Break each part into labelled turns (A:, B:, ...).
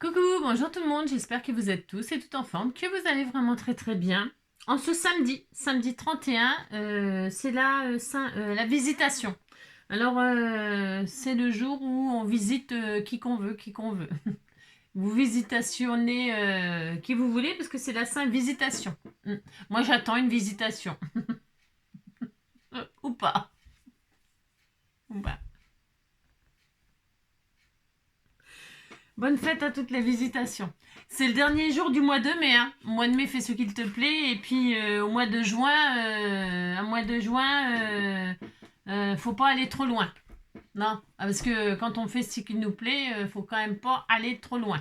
A: Coucou, bonjour tout le monde, j'espère que vous êtes tous et toutes en forme, que vous allez vraiment très très bien. En ce samedi 31, c'est la visitation. Alors, c'est le jour où on visite qui qu'on veut. Vous visitationnez qui vous voulez parce que c'est la Sainte Visitation. Moi, j'attends une visitation. Ou pas. Ou pas. Bonne fête à toutes les visitations. C'est le dernier jour du mois de mai. Hein. Au mois de mai, fais ce qu'il te plaît. Et puis au mois de juin, faut pas aller trop loin. Non, parce que quand on fait ce qu'il nous plaît, faut quand même pas aller trop loin.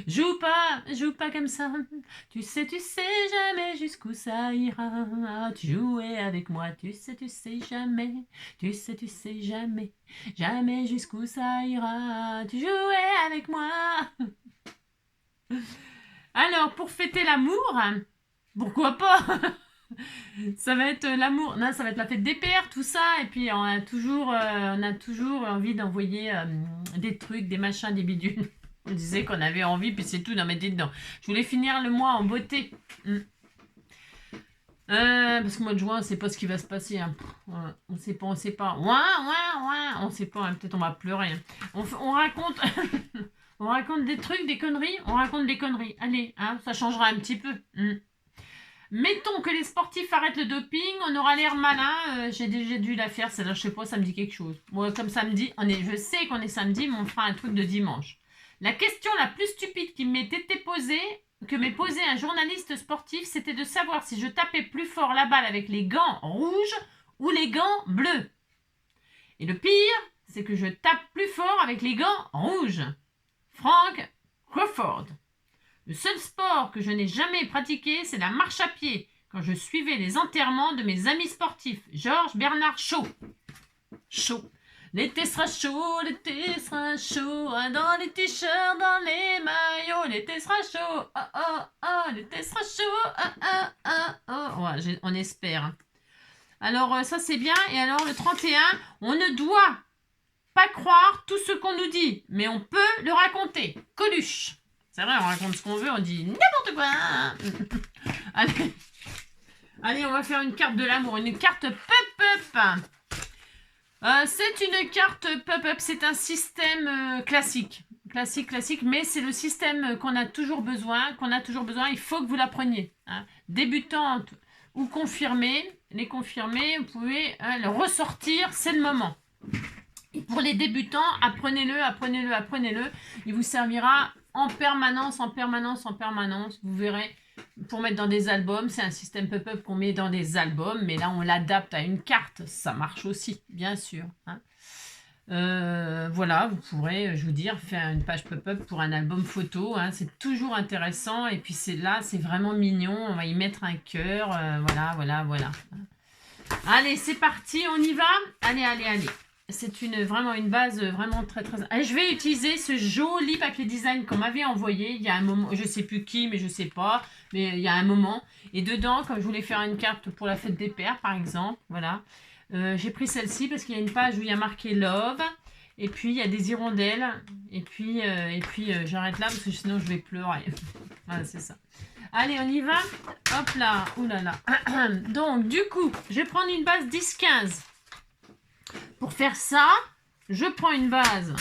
A: Joue pas comme ça. Tu sais jamais jusqu'où ça ira. Tu jouais avec moi, tu sais jamais. Tu sais jamais, jamais jusqu'où ça ira. Tu jouais avec moi. Alors, pour fêter l'amour, pourquoi pas? Ça va être l'amour, non, ça va être la fête des pères, tout ça, et puis on a toujours envie d'envoyer des trucs, des machins, des bidules. On disait qu'on avait envie, puis c'est tout, non mais dites donc. Je voulais finir le mois en beauté. Parce que mois de juin, on sait pas ce qui va se passer. Hein. On sait pas. On sait pas, hein. Peut-être on va pleurer. Hein. On raconte... on raconte des trucs, des conneries. On raconte des conneries. Allez, hein, ça changera un petit peu. Mettons que les sportifs arrêtent le doping, on aura l'air malin. J'ai déjà dû la faire, celle-là, je sais pas, ça me dit quelque chose. Moi, comme samedi, je sais qu'on est samedi, mais on fera un truc de dimanche. La question la plus stupide qui m'était posée, que m'ait posée un journaliste sportif, c'était de savoir si je tapais plus fort la balle avec les gants rouges ou les gants bleus. Et le pire, c'est que je tape plus fort avec les gants rouges. Frank Crawford. Le seul sport que je n'ai jamais pratiqué, c'est la marche à pied, quand je suivais les enterrements de mes amis sportifs. Georges Bernard Shaw. L'été sera chaud, dans les t-shirts, dans les maillots, l'été sera chaud, l'été sera chaud, Ouais, on espère. Alors, ça c'est bien, et alors le 31, on ne doit pas croire tout ce qu'on nous dit, mais on peut le raconter. Coluche. C'est vrai, on raconte ce qu'on veut, on dit n'importe quoi. Allez, on va faire une carte de l'amour, une carte pop-up. C'est une carte pop-up, c'est un système classique, mais c'est le système qu'on a toujours besoin, il faut que vous l'appreniez. Hein. Débutante ou confirmée, les confirmés, vous pouvez le ressortir, c'est le moment. Et pour les débutants, apprenez-le, il vous servira en permanence, vous verrez, pour mettre dans des albums, c'est un système pop-up qu'on met dans des albums, mais là on l'adapte à une carte, ça marche aussi, bien sûr. Hein. Voilà, vous pourrez, je vous dire, faire une page pop-up pour un album photo, hein, c'est toujours intéressant, et puis c'est vraiment mignon, on va y mettre un cœur, voilà. Allez, c'est parti, on y va? Allez. C'est vraiment une base vraiment très très... Et je vais utiliser ce joli papier design qu'on m'avait envoyé il y a un moment, je sais plus qui, mais je sais pas, mais il y a un moment. Et dedans, comme je voulais faire une carte pour la fête des pères, par exemple, voilà, j'ai pris celle-ci parce qu'il y a une page où il y a marqué Love, et puis il y a des hirondelles, et puis j'arrête là parce que sinon je vais pleurer. Voilà, c'est ça. Allez, on y va. Hop là, oulala. Donc, du coup, je vais prendre une base 10-15. Pour faire ça, je prends une base,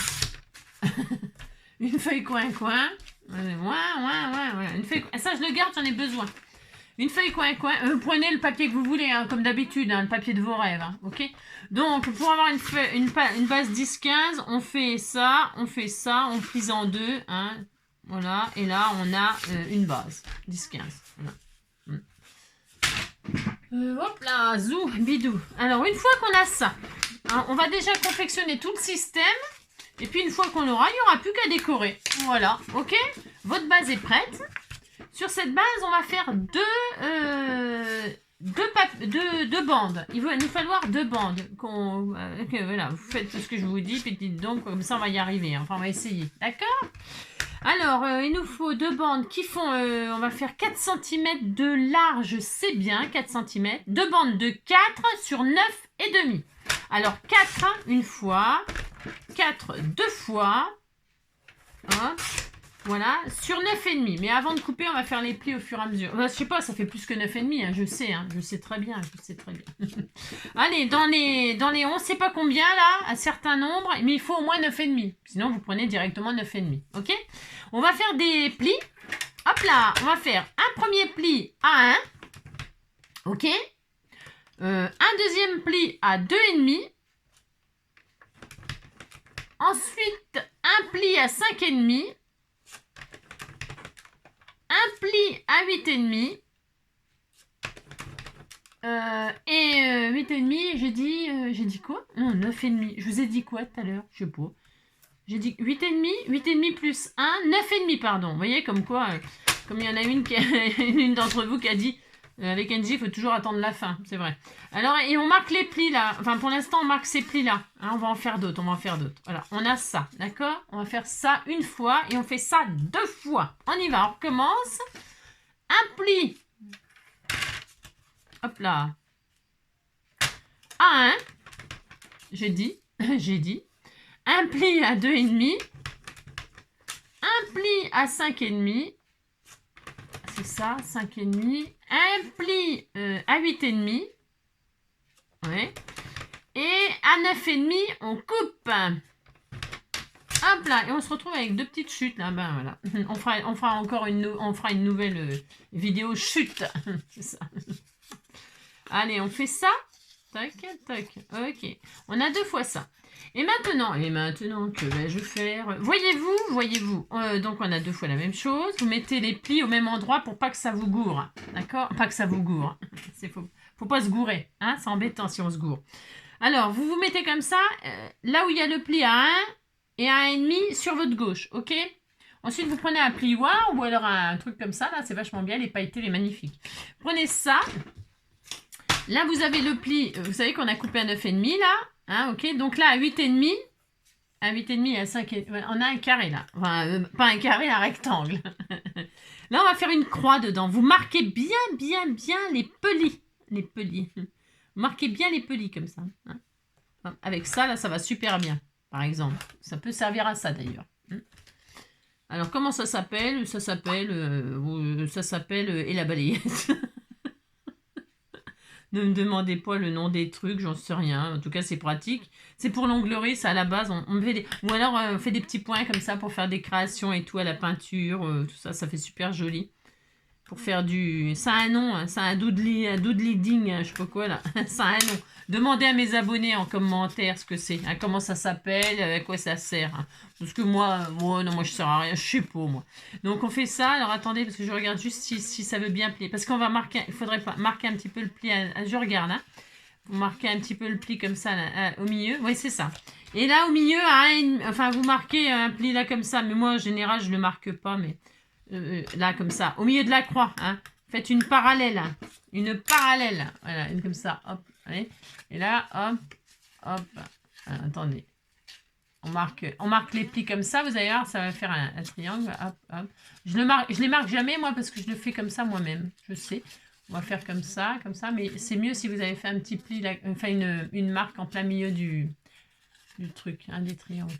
A: une feuille coin-coin, une feuille, ça je le garde, j'en ai besoin. Une feuille coin-coin, prenez le papier que vous voulez, hein, comme d'habitude, hein, le papier de vos rêves, hein, ok. Donc, pour avoir une base 10-15, on fait ça, on plie en deux, hein, voilà, et là on a une base 10-15, voilà. Hop là, zou, bidou. Alors, une fois qu'on a ça, hein, on va déjà confectionner tout le système. Et puis, une fois qu'on l'aura, il n'y aura plus qu'à décorer. Voilà, ok? Votre base est prête. Sur cette base, on va faire deux bandes. Il va nous falloir deux bandes. Voilà, vous faites tout ce que je vous dis. Puis dites donc, comme ça, on va y arriver. Enfin, on va essayer. D'accord? Alors, il nous faut deux bandes qui font, on va faire 4 cm de large, c'est bien, 4 cm. Deux bandes de 4 sur 9,5. Alors, 4 une fois, 4 deux fois, hein, Voilà, sur 9,5. Mais avant de couper, on va faire les plis au fur et à mesure. Enfin, je sais pas, ça fait plus que 9,5, hein, je sais très bien, je sais très bien. Allez, dans les on sait pas combien là, un certain nombre, mais il faut au moins 9,5. Sinon, vous prenez directement 9,5. Ok? On va faire des plis. Hop là, on va faire un premier pli à 1. Ok? Un deuxième pli à 2,5. Ensuite, un pli à 5,5. Un pli à 8,5. Et 8,5, j'ai dit quoi? Non, 9,5. Je vous ai dit quoi tout à l'heure? Je sais pas. J'ai dit 8,5, 8,5 plus 1, 9,5, pardon. Vous voyez, comme quoi, comme il y en a une d'entre vous qui a dit, avec NJ, il faut toujours attendre la fin, c'est vrai. Alors, et on marque les plis là. Enfin, pour l'instant, on marque ces plis là. Hein, on va en faire d'autres, Voilà, on a ça, d'accord? On va faire ça une fois et on fait ça 2 fois. On y va, on recommence. Un pli. Hop là. À 1. J'ai dit. Un pli à 2,5. Un pli à 5,5. C'est ça, 5,5. Un pli à 8,5. Ouais. Et à 9,5, on coupe. Hop là, et on se retrouve avec 2 petites chutes là. Ben voilà. On fera encore une nouvelle vidéo chute. C'est ça. Allez, on fait ça. Tac, tac. Ok. On a 2 fois ça. Et maintenant, que vais-je faire? Voyez-vous. Donc, on a 2 fois la même chose. Vous mettez les plis au même endroit pour pas que ça vous gourre. D'accord? Pas que ça vous gourre. Faut pas se gourer. Hein? C'est embêtant si on se gourre. Alors, vous vous mettez comme ça, là où il y a le pli à 1 et à 1,5 sur votre gauche. Ok? Ensuite, vous prenez un plioir ou alors un truc comme ça. Là, c'est vachement bien. Les pailletés, les magnifiques. Prenez ça. Là, vous avez le pli. Vous savez qu'on a coupé à 9,5 là. Hein, ok, donc là, à 8,5. À 8,5 et à 5, on a un carré là. Enfin, pas un carré, un rectangle. Là, on va faire une croix dedans. Vous marquez bien les pelis. Les pelis. Marquez bien les pelis comme ça. Hein. Avec ça, là, ça va super bien, par exemple. Ça peut servir à ça, d'ailleurs. Alors, comment ça s'appelle? Ça s'appelle Et la balayette. Ne me demandez pas le nom des trucs, j'en sais rien. En tout cas, c'est pratique. C'est pour l'onglerie, ça à la base. On fait des... Ou alors, on fait des petits points comme ça pour faire des créations et tout à la peinture. Tout ça, ça fait super joli. Pour faire du... Ça a un nom, hein. Ça a un doodly-ding, hein, je sais pas quoi là. Ça a un nom. Demandez à mes abonnés en commentaire ce que c'est. Hein, comment ça s'appelle, à quoi ça sert. Hein. Parce que moi, je sers à rien. Je sais pas, moi. Donc, on fait ça. Alors, attendez, parce que je regarde juste si ça veut bien plier. Parce qu'on va marquer... Il faudrait pas marquer un petit peu le pli. Je regarde, hein. Vous marquez un petit peu le pli comme ça, là, au milieu. Oui, c'est ça. Et là, au milieu, enfin, vous marquez un pli là comme ça. Mais moi, en général, je le marque pas, mais... là comme ça, au milieu de la croix, hein. Faites une parallèle, hein. Une parallèle, voilà, une comme ça, hop, allez, et là, hop, attendez, on marque les plis comme ça, vous allez voir, ça va faire un triangle, hop, je les marque jamais moi parce que je le fais comme ça moi-même, je sais, on va faire comme ça, mais c'est mieux si vous avez fait un petit pli, là, enfin une marque en plein milieu du truc, hein, des triangles.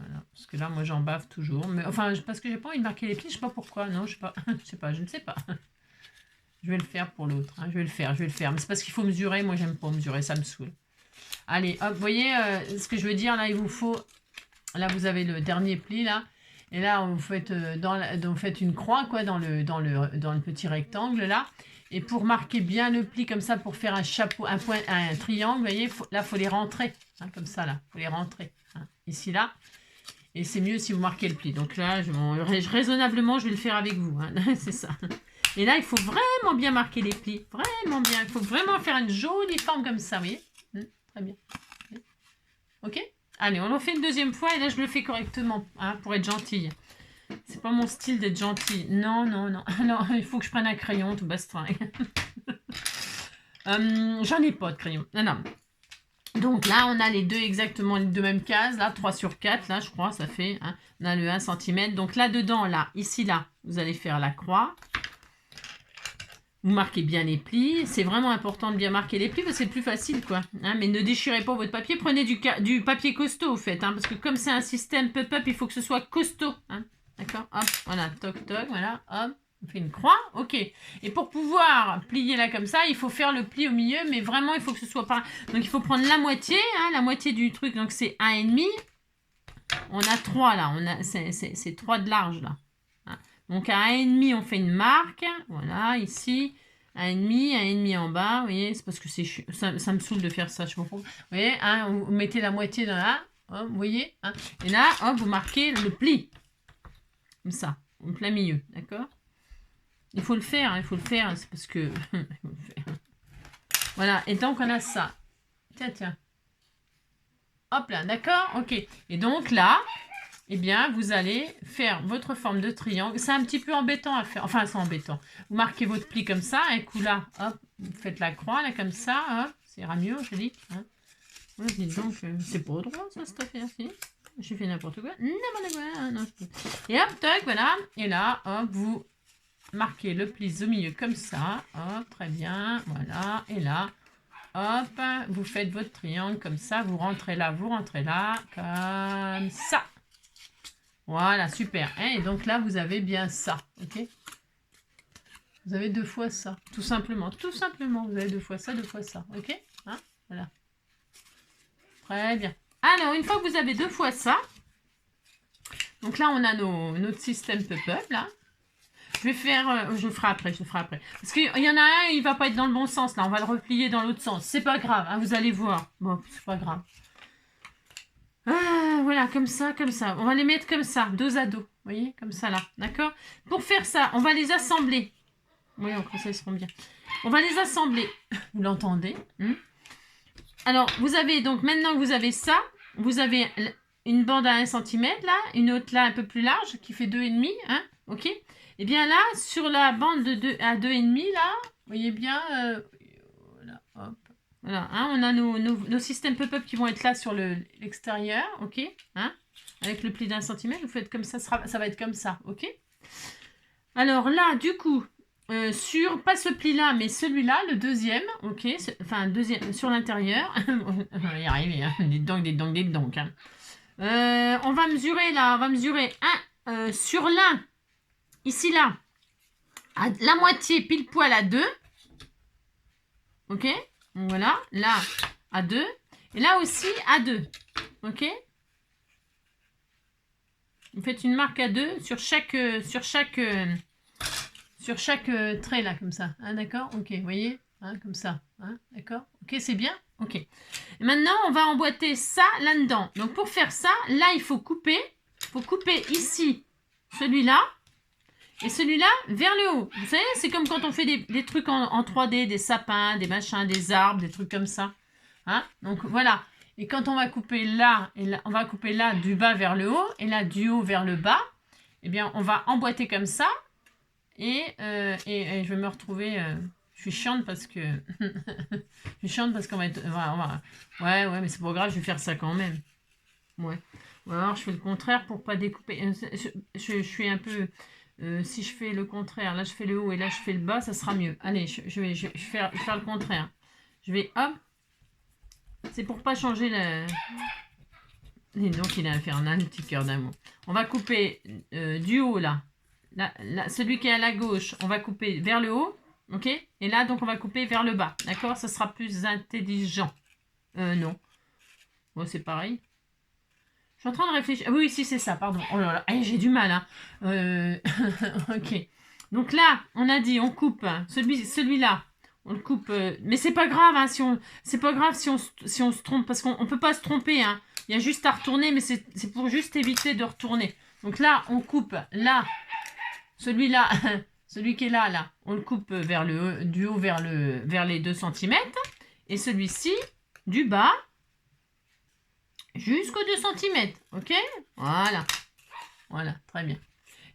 A: Voilà, parce que là, moi, j'en bave toujours. Mais, enfin, parce que j'ai pas envie de marquer les plis, je sais pas pourquoi. Non, je ne sais pas. Je vais le faire pour l'autre. Hein. Je vais le faire. Mais c'est parce qu'il faut mesurer. Moi, j'aime pas mesurer, ça me saoule. Allez, hop, vous voyez ce que je veux dire. Là, il vous faut... Là, vous avez le dernier pli, là. Et là, vous faites, vous faites une croix, quoi, dans le petit rectangle, là. Et pour marquer bien le pli, comme ça, pour faire un chapeau, un triangle, vous voyez, là, il faut les rentrer. Hein, comme ça, là. Il faut les rentrer. Hein, ici, là. Et c'est mieux si vous marquez le pli. Donc là, raisonnablement, je vais le faire avec vous. Hein. C'est ça. Et là, il faut vraiment bien marquer les plis. Vraiment bien. Il faut vraiment faire une jolie forme comme ça, vous voyez. Très bien. Ok? Allez, on en fait une deuxième fois. Et là, je le fais correctement, hein, pour être gentille. C'est pas mon style d'être gentille. Non. Alors, il faut que je prenne un crayon, tout bastringue. J'en ai pas de crayon. Non. Donc là, on a les deux exactement, les deux mêmes cases. Là, 3 sur 4, là, je crois, ça fait. Hein, on a le 1 cm. Donc là-dedans, là, ici, là, vous allez faire la croix. Vous marquez bien les plis. C'est vraiment important de bien marquer les plis parce que c'est plus facile, quoi. Hein, mais ne déchirez pas votre papier. Prenez du papier costaud, au fait. Hein, parce que comme c'est un système pop-up, il faut que ce soit costaud. Hein. D'accord, hop, voilà, toc, toc, voilà, hop. On fait une croix, ok. Et pour pouvoir plier là comme ça, il faut faire le pli au milieu, mais vraiment, il faut que ce soit pas... Donc, il faut prendre la moitié du truc. Donc, c'est 1,5. On a 3 là. C'est 3 de large là. Donc, à 1,5, on fait une marque. Voilà, ici. 1,5 en bas. Vous voyez, c'est parce que ça me saoule de faire ça. Je comprends. Vous voyez, hein, vous mettez la moitié dans là. Hop, vous voyez, hein. Et là, hop, vous marquez le pli. Comme ça, en plein milieu. D'accord? Il faut le faire, c'est parce que... Voilà, et donc on a ça. Tiens. Hop là, d'accord? Ok. Et donc là, eh bien, vous allez faire votre forme de triangle. C'est un petit peu embêtant à faire. Enfin, c'est embêtant. Vous marquez votre pli comme ça, un coup là, hop, vous faites la croix, là, comme ça, hop, ça ira mieux, je dis. Hein. Ouais, dites donc, c'est pas droit, ça, cette affaire-ci. J'ai fait n'importe quoi. N'importe quoi. Non, et hop, tac, voilà. Et là, hop, vous... marquez le pli au milieu comme ça, hop, très bien, voilà, et là, hop, vous faites votre triangle comme ça, vous rentrez là, comme ça. Voilà, super. Et donc là, vous avez bien ça, ok? Vous avez 2 fois ça, tout simplement, vous avez 2 fois ça, ok? Hein, voilà. Très bien. Alors, une fois que vous avez 2 fois ça, donc là, on a notre système pop-up, là. Je vais faire... je le ferai après. Parce qu'il y en a un, il va pas être dans le bon sens, là. On va le replier dans l'autre sens. C'est pas grave, hein, vous allez voir. Bon, c'est pas grave. Voilà, comme ça. On va les mettre comme ça, dos à dos. Vous voyez, comme ça, là. D'accord? Pour faire ça, on va les assembler. Oui, comme ça, ils seront bien. On va les assembler. Vous l'entendez? Alors, vous avez... Donc, maintenant que vous avez ça, vous avez une bande à 1 cm, là. Une autre, là, un peu plus large, qui fait 2,5, hein? Ok? Et bien là, sur la bande de 2 à 2,5, là, vous voyez bien, voilà, hop. Voilà, hein, on a nos systèmes pop-up qui vont être là sur l'extérieur, ok, hein, avec le pli d'1 cm, vous faites comme ça, ça va être comme ça, ok. Alors là, du coup, pas ce pli-là, mais celui-là, le deuxième, ok, enfin, deuxième, sur l'intérieur, on va y arriver, hein, des donc. Hein. On va mesurer là, sur l'un. Ici, là, à la moitié, pile poil à 2. Ok? Donc voilà, là, à 2. Et là aussi, à 2. Ok? Vous faites une marque à 2 sur chaque trait, là, comme ça. Hein, d'accord? Ok, vous voyez? Hein, comme ça. Hein, d'accord? Ok, c'est bien? Ok. Et maintenant, on va emboîter ça là-dedans. Donc, pour faire ça, là, il faut couper. Il faut couper ici, celui-là. Et celui-là, vers le haut. Vous savez, c'est comme quand on fait des trucs en 3D, des sapins, des machins, des arbres, des trucs comme ça. Hein? Donc, voilà. Et quand on va couper là, on va couper là du bas vers le haut, et là du haut vers le bas, eh bien, on va emboîter comme ça. Et je vais me retrouver... je suis chiante parce que... je suis chiante parce qu'on va être... Ouais, mais c'est pas grave, je vais faire ça quand même. Ouais. Ou alors, je fais le contraire pour pas découper. Je suis un peu... si je fais le contraire, là je fais le haut et là je fais le bas, ça sera mieux. Allez, je vais faire le contraire. Je vais, hop. C'est pour pas changer le... Et donc il est infernal, le petit cœur d'amour. On va couper du haut là. Celui qui est à la gauche, on va couper vers le haut. Ok? Et là, donc on va couper vers le bas. D'accord? Ça sera plus intelligent. Non. Bon, c'est pareil. Je suis en train de réfléchir. Ah, oui, si, c'est ça, pardon. Oh là là, j'ai du mal. Hein. Ok. Donc là, on a dit, on coupe celui-là. On le coupe. Mais c'est pas grave, hein, c'est pas grave si on se trompe, parce qu'on peut pas se tromper. Hein. Il y a juste à retourner, mais c'est pour juste éviter de retourner. Donc là, on coupe là, celui-là, celui qui est là, on le coupe du haut vers les 2 cm. Et celui-ci, du bas, jusqu'aux 2 cm, ok? Voilà, très bien.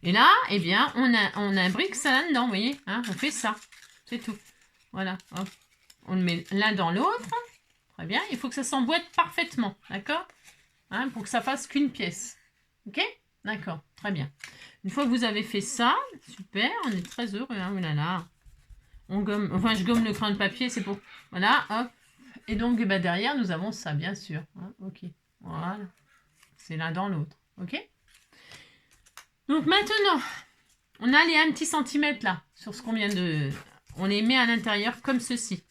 A: Et là, eh bien, on imbrique ça là-dedans, vous voyez, hein, on fait ça, c'est tout. Voilà, hop. On le met l'un dans l'autre, très bien, il faut que ça s'emboîte parfaitement, d'accord? Hein, pour que ça fasse qu'une pièce, ok? D'accord, très bien. Une fois que vous avez fait ça, super, on est très heureux, hein, oh là là. On gomme, enfin, je gomme le crayon de papier, c'est pour, voilà, hop. Et donc, bah, derrière, nous avons ça, bien sûr, hein, ok. Voilà. C'est l'un dans l'autre. Ok? Donc maintenant, on a les 1 petit centimètre là, sur ce qu'on vient de... On les met à l'intérieur comme ceci.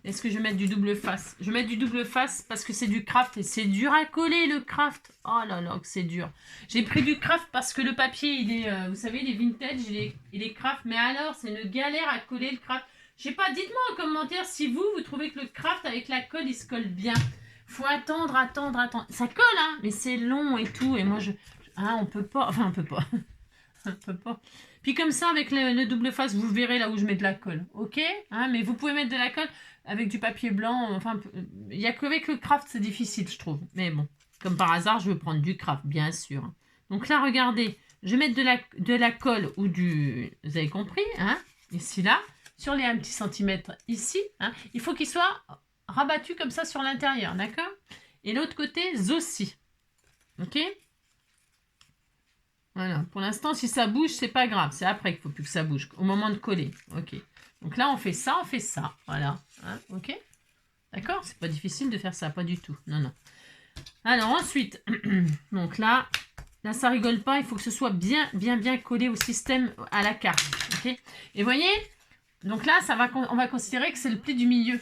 A: Est-ce que je vais mettre du double face? Je vais mettre du double face parce que c'est du craft et c'est dur à coller le craft. Oh là là, que c'est dur. J'ai pris du craft parce que le papier, il est, vous savez, il est vintage, il est craft. Mais alors, c'est une galère à coller le craft. Je sais pas, dites-moi en commentaire si vous trouvez que le craft avec la colle, il se colle bien. Faut attendre. Ça colle, hein, mais c'est long et tout. Et moi, hein, on peut pas. Enfin, on peut pas. On peut pas. Puis comme ça, avec le double face, vous verrez là où je mets de la colle. Ok, hein, mais vous pouvez mettre de la colle avec du papier blanc. Enfin, il n'y a qu'avec le craft, c'est difficile, je trouve. Mais bon, comme par hasard, je veux prendre du craft, bien sûr. Donc là, regardez, je vais mettre de la colle ou du... Vous avez compris, hein, ici, là, sur les 1 petit centimètre ici. Hein, il faut qu'il soit rabattu comme ça sur l'intérieur, d'accord? Et l'autre côté, aussi. Ok? Voilà. Pour l'instant, si ça bouge, c'est pas grave. C'est après qu'il faut plus que ça bouge, au moment de coller. Ok. Donc là, on fait ça. Voilà. Hein, ok. D'accord? C'est pas difficile de faire ça, pas du tout. Non, non. Alors ensuite, donc là, ça rigole pas. Il faut que ce soit bien collé au système, à la carte. Ok. Et voyez, donc là, on va considérer que c'est le pli du milieu.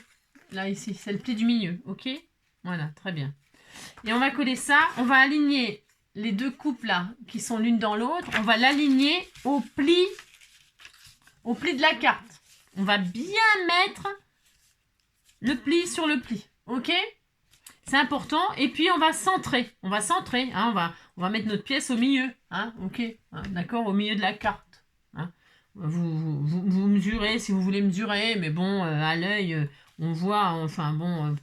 A: Là, ici, c'est le pli du milieu. Ok. Voilà, très bien. Et on va coller ça. On va aligner les deux coupes là, qui sont l'une dans l'autre. On va l'aligner au pli de la carte. On va bien mettre le pli sur le pli. Ok? C'est important. Et puis, on va centrer. Hein, on va mettre notre pièce au milieu. Hein, ok? Hein, d'accord? Au milieu de la carte. Hein. Vous mesurez si vous voulez mesurer. Mais bon, à l'œil, on voit. Enfin, bon...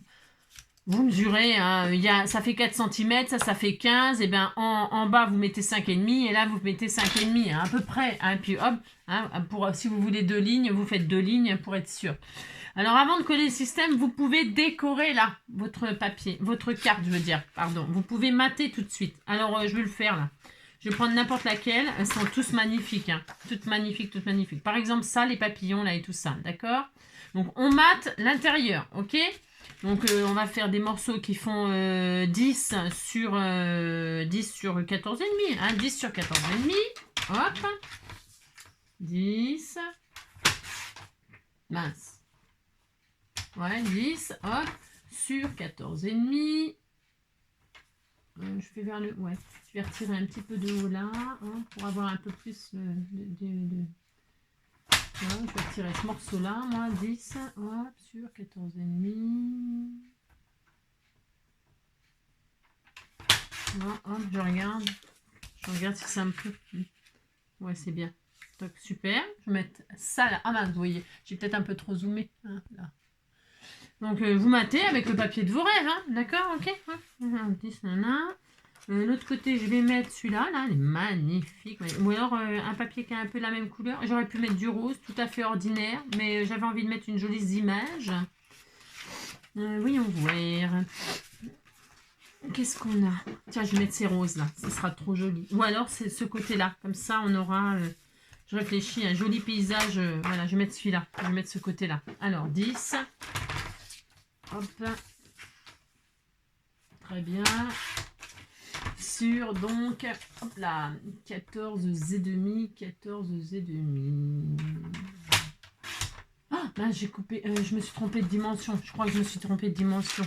A: vous mesurez, hein, ça fait 4 cm, ça fait 15, et bien en bas vous mettez 5,5 et là vous mettez 5,5, hein, à peu près, hein, puis hop, hein, si vous voulez 2 lignes, vous faites 2 lignes pour être sûr. Alors avant de coller le système, vous pouvez décorer là, votre papier, votre carte je veux dire, pardon, vous pouvez mater tout de suite. Alors je vais le faire là, je vais prendre n'importe laquelle, elles sont tous magnifiques, hein, toutes magnifiques. Par exemple ça, les papillons là et tout ça, d'accord? Donc on mate l'intérieur, ok? Donc on va faire des morceaux qui font 10 sur 14,5. Hein, 10 sur 14,5. Hop. 10. Mince. Ouais, 10. Hop. Sur 14,5. Je vais vers le... Ouais. Je vais retirer un petit peu de haut là. Hein, pour avoir un peu plus Ouais, je vais retirer ce morceau-là, moi, 10, hop, sur 14,5. Hop, je regarde si ça me peut. Ouais, c'est bien. Donc, super. Je vais mettre ça là. Ah, ben, vous voyez, j'ai peut-être un peu trop zoomé. Hein, là. Donc, vous matez avec le papier de vos rêves, hein, d'accord, ok. 10, l'autre côté, je vais mettre celui-là, là, il est magnifique. Ou alors un papier qui a un peu la même couleur. J'aurais pu mettre du rose, tout à fait ordinaire, mais j'avais envie de mettre une jolie image. Voyons voir. Qu'est-ce qu'on a? Tiens, je vais mettre ces roses là, ça sera trop joli. Ou alors c'est ce côté-là, comme ça on aura, je réfléchis, un joli paysage. Voilà, je vais mettre celui-là, je vais mettre ce côté-là. Alors 10. Hop. Très bien. Sur donc, hop là, 14,5, 14,5. Ah, là j'ai coupé, je me suis trompée de dimension. Je crois que je me suis trompée de dimension.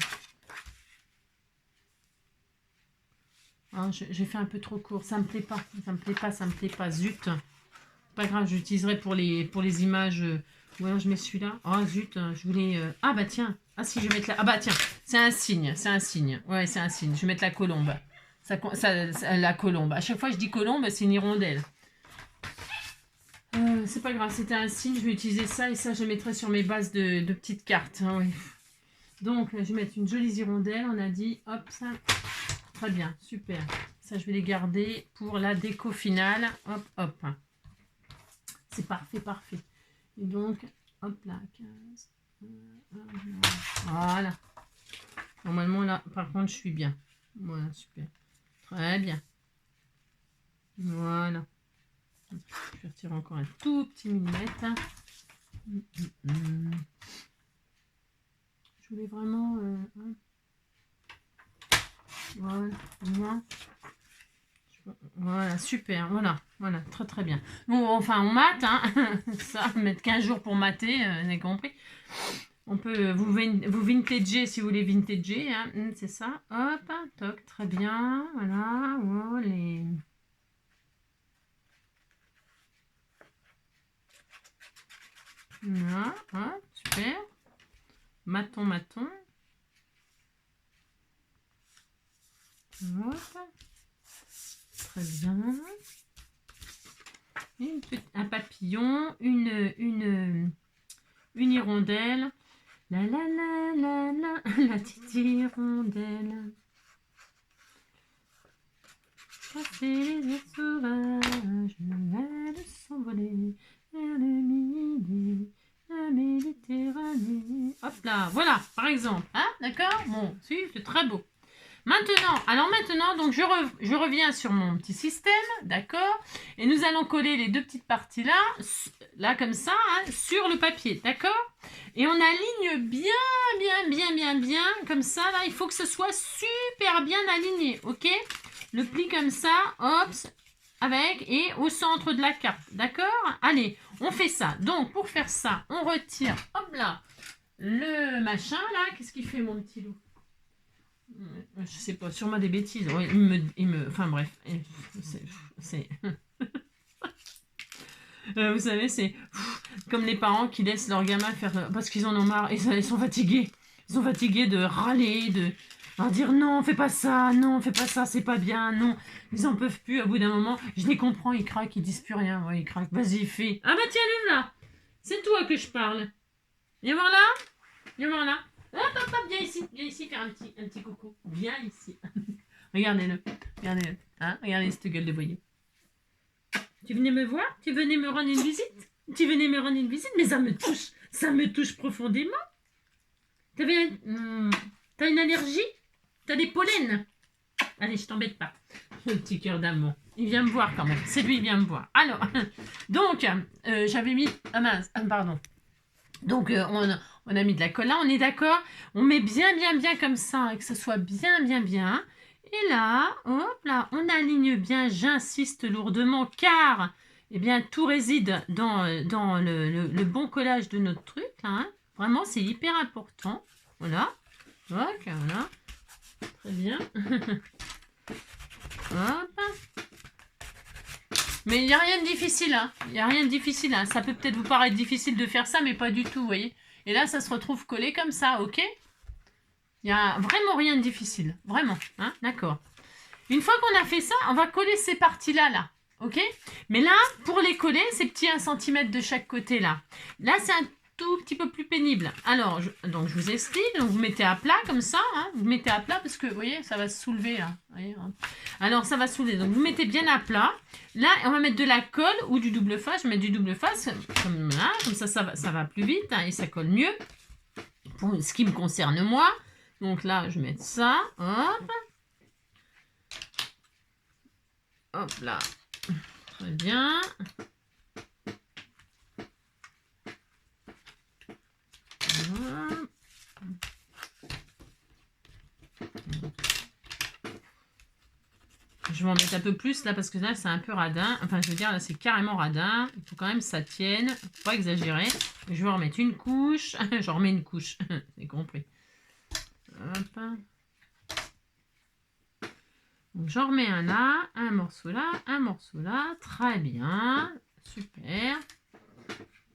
A: Ah, j'ai fait un peu trop court. Ça me plaît pas, zut. Pas grave, j'utiliserai pour les images. Ou alors je mets celui-là. Ah zut, je voulais... Ah bah tiens. Ah si, je vais mettre là. Ah bah tiens, c'est un signe. Ouais, c'est un signe. Je vais mettre la colombe. La colombe. À chaque fois que je dis colombe, c'est une hirondelle. C'est pas grave, c'était un signe. Je vais utiliser ça et ça, je mettrai sur mes bases de petites cartes. Ah, ouais. Donc, je vais mettre une jolie hirondelle. On a dit, hop, ça. Très bien, super. Ça, je vais les garder pour la déco finale. Hop, hop. C'est parfait, parfait. Et donc, hop là, 15. Voilà. Normalement, là, par contre, je suis bien. Voilà, super. Très bien. Voilà. Je vais retirer encore un tout petit millimètre. Je voulais vraiment... Voilà. Voilà, super, voilà, très très bien. Bon, enfin, on mate, hein, ça, mettre 15 jours pour mater, vous avez compris. On peut vous vintager si vous voulez vintager, hein, c'est ça. Hop, toc, très bien, voilà, oh, les... Voilà, hop, super. Maton. Hop. Très bien. Un papillon, une hirondelle. La la petite hirondelle. Passer les airs sauvages, elle s'envoler vers le midi, la Méditerranée. Hop là, voilà, par exemple. Hein, d'accord? Bon, si, c'est très beau. Maintenant, donc je reviens sur mon petit système, d'accord? Et nous allons coller les deux petites parties là comme ça, hein, sur le papier, d'accord? Et on aligne bien, comme ça, là, il faut que ce soit super bien aligné, ok? Le pli comme ça, hop, avec, et au centre de la carte, d'accord? Allez, on fait ça. Donc, pour faire ça, on retire, hop là, le machin, là, qu'est-ce qu'il fait, mon petit loup? Je sais pas, sûrement des bêtises. Ouais, enfin bref, c'est vous savez, c'est comme les parents qui laissent leurs gamins faire parce qu'ils en ont marre et ils sont fatigués. Ils sont fatigués de râler, de leur dire non, fais pas ça, c'est pas bien, non. Ils en peuvent plus. Au bout d'un moment, je les comprends, ils craquent, ils disent plus rien. Ouais, ils craquent. Vas-y, fais. Ah bah tiens, lève là. C'est toi que je parle. Viens voir là. Hop, viens ici faire un petit coucou. Viens ici. Regardez-le. Hein, regardez cette gueule de voyou. Tu venais me voir? Tu venais me rendre une visite? Mais ça me touche profondément. T'as une allergie? T'as des pollens? Allez, je t'embête pas. Le petit cœur d'amour. Il vient me voir quand même. C'est lui, il vient me voir. Alors, donc, j'avais mis... Ah mince, pardon. Donc, on a mis de la colle là, on est d'accord? On met bien comme ça, et que ce soit bien. Et là, hop là, on aligne bien, j'insiste lourdement, car eh bien, tout réside dans le bon collage de notre truc. Là, hein. Vraiment, c'est hyper important. Voilà. Donc, voilà. Très bien. Hop. Mais il n'y a rien de difficile. Hein. Il n'y a rien de difficile. Hein. Ça peut peut-être vous paraître difficile de faire ça, mais pas du tout, vous voyez. Et là, ça se retrouve collé comme ça, ok? Il n'y a vraiment rien de difficile. Vraiment. Hein, d'accord. Une fois qu'on a fait ça, on va coller ces parties-là, là. Ok? Mais là, pour les coller, ces petits 1 cm de chaque côté, là. Là, c'est un tout petit peu plus pénible. Alors, donc je vous explique. Donc, vous mettez à plat, comme ça. Hein, vous mettez à plat, parce que, vous voyez, ça va se soulever, là. Vous voyez, hein. Alors, ça va se soulever. Donc, vous mettez bien à plat. Là, on va mettre de la colle ou du double face. Je vais mettre du double face. Comme ça, ça va plus vite, hein, et ça colle mieux. Pour ce qui me concerne, moi. Donc là, je vais mettre ça. Hop. Hop là. Très bien. Voilà. Je vais en mettre un peu plus là parce que là c'est un peu radin. Enfin je veux dire là c'est carrément radin. Il faut quand même que ça tienne. Faut pas exagérer. Je vais en remettre une couche. J'en remets une couche. C'est compris. Hop. Donc j'en remets un là, un morceau là. Très bien. Super.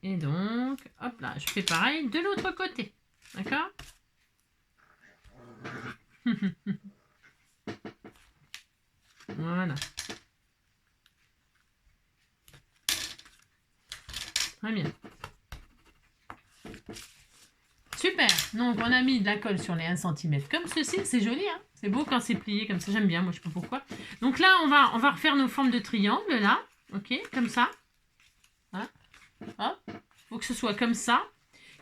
A: Et donc, hop là, je fais pareil de l'autre côté. D'accord? Voilà. Très bien. Super. Donc, on a mis de la colle sur les 1 cm comme ceci. C'est joli, hein? C'est beau quand c'est plié comme ça. J'aime bien, moi, je sais pas pourquoi. Donc là, on va refaire nos formes de triangle, là. Ok? Comme ça. Voilà. Hop. Faut que ce soit comme ça.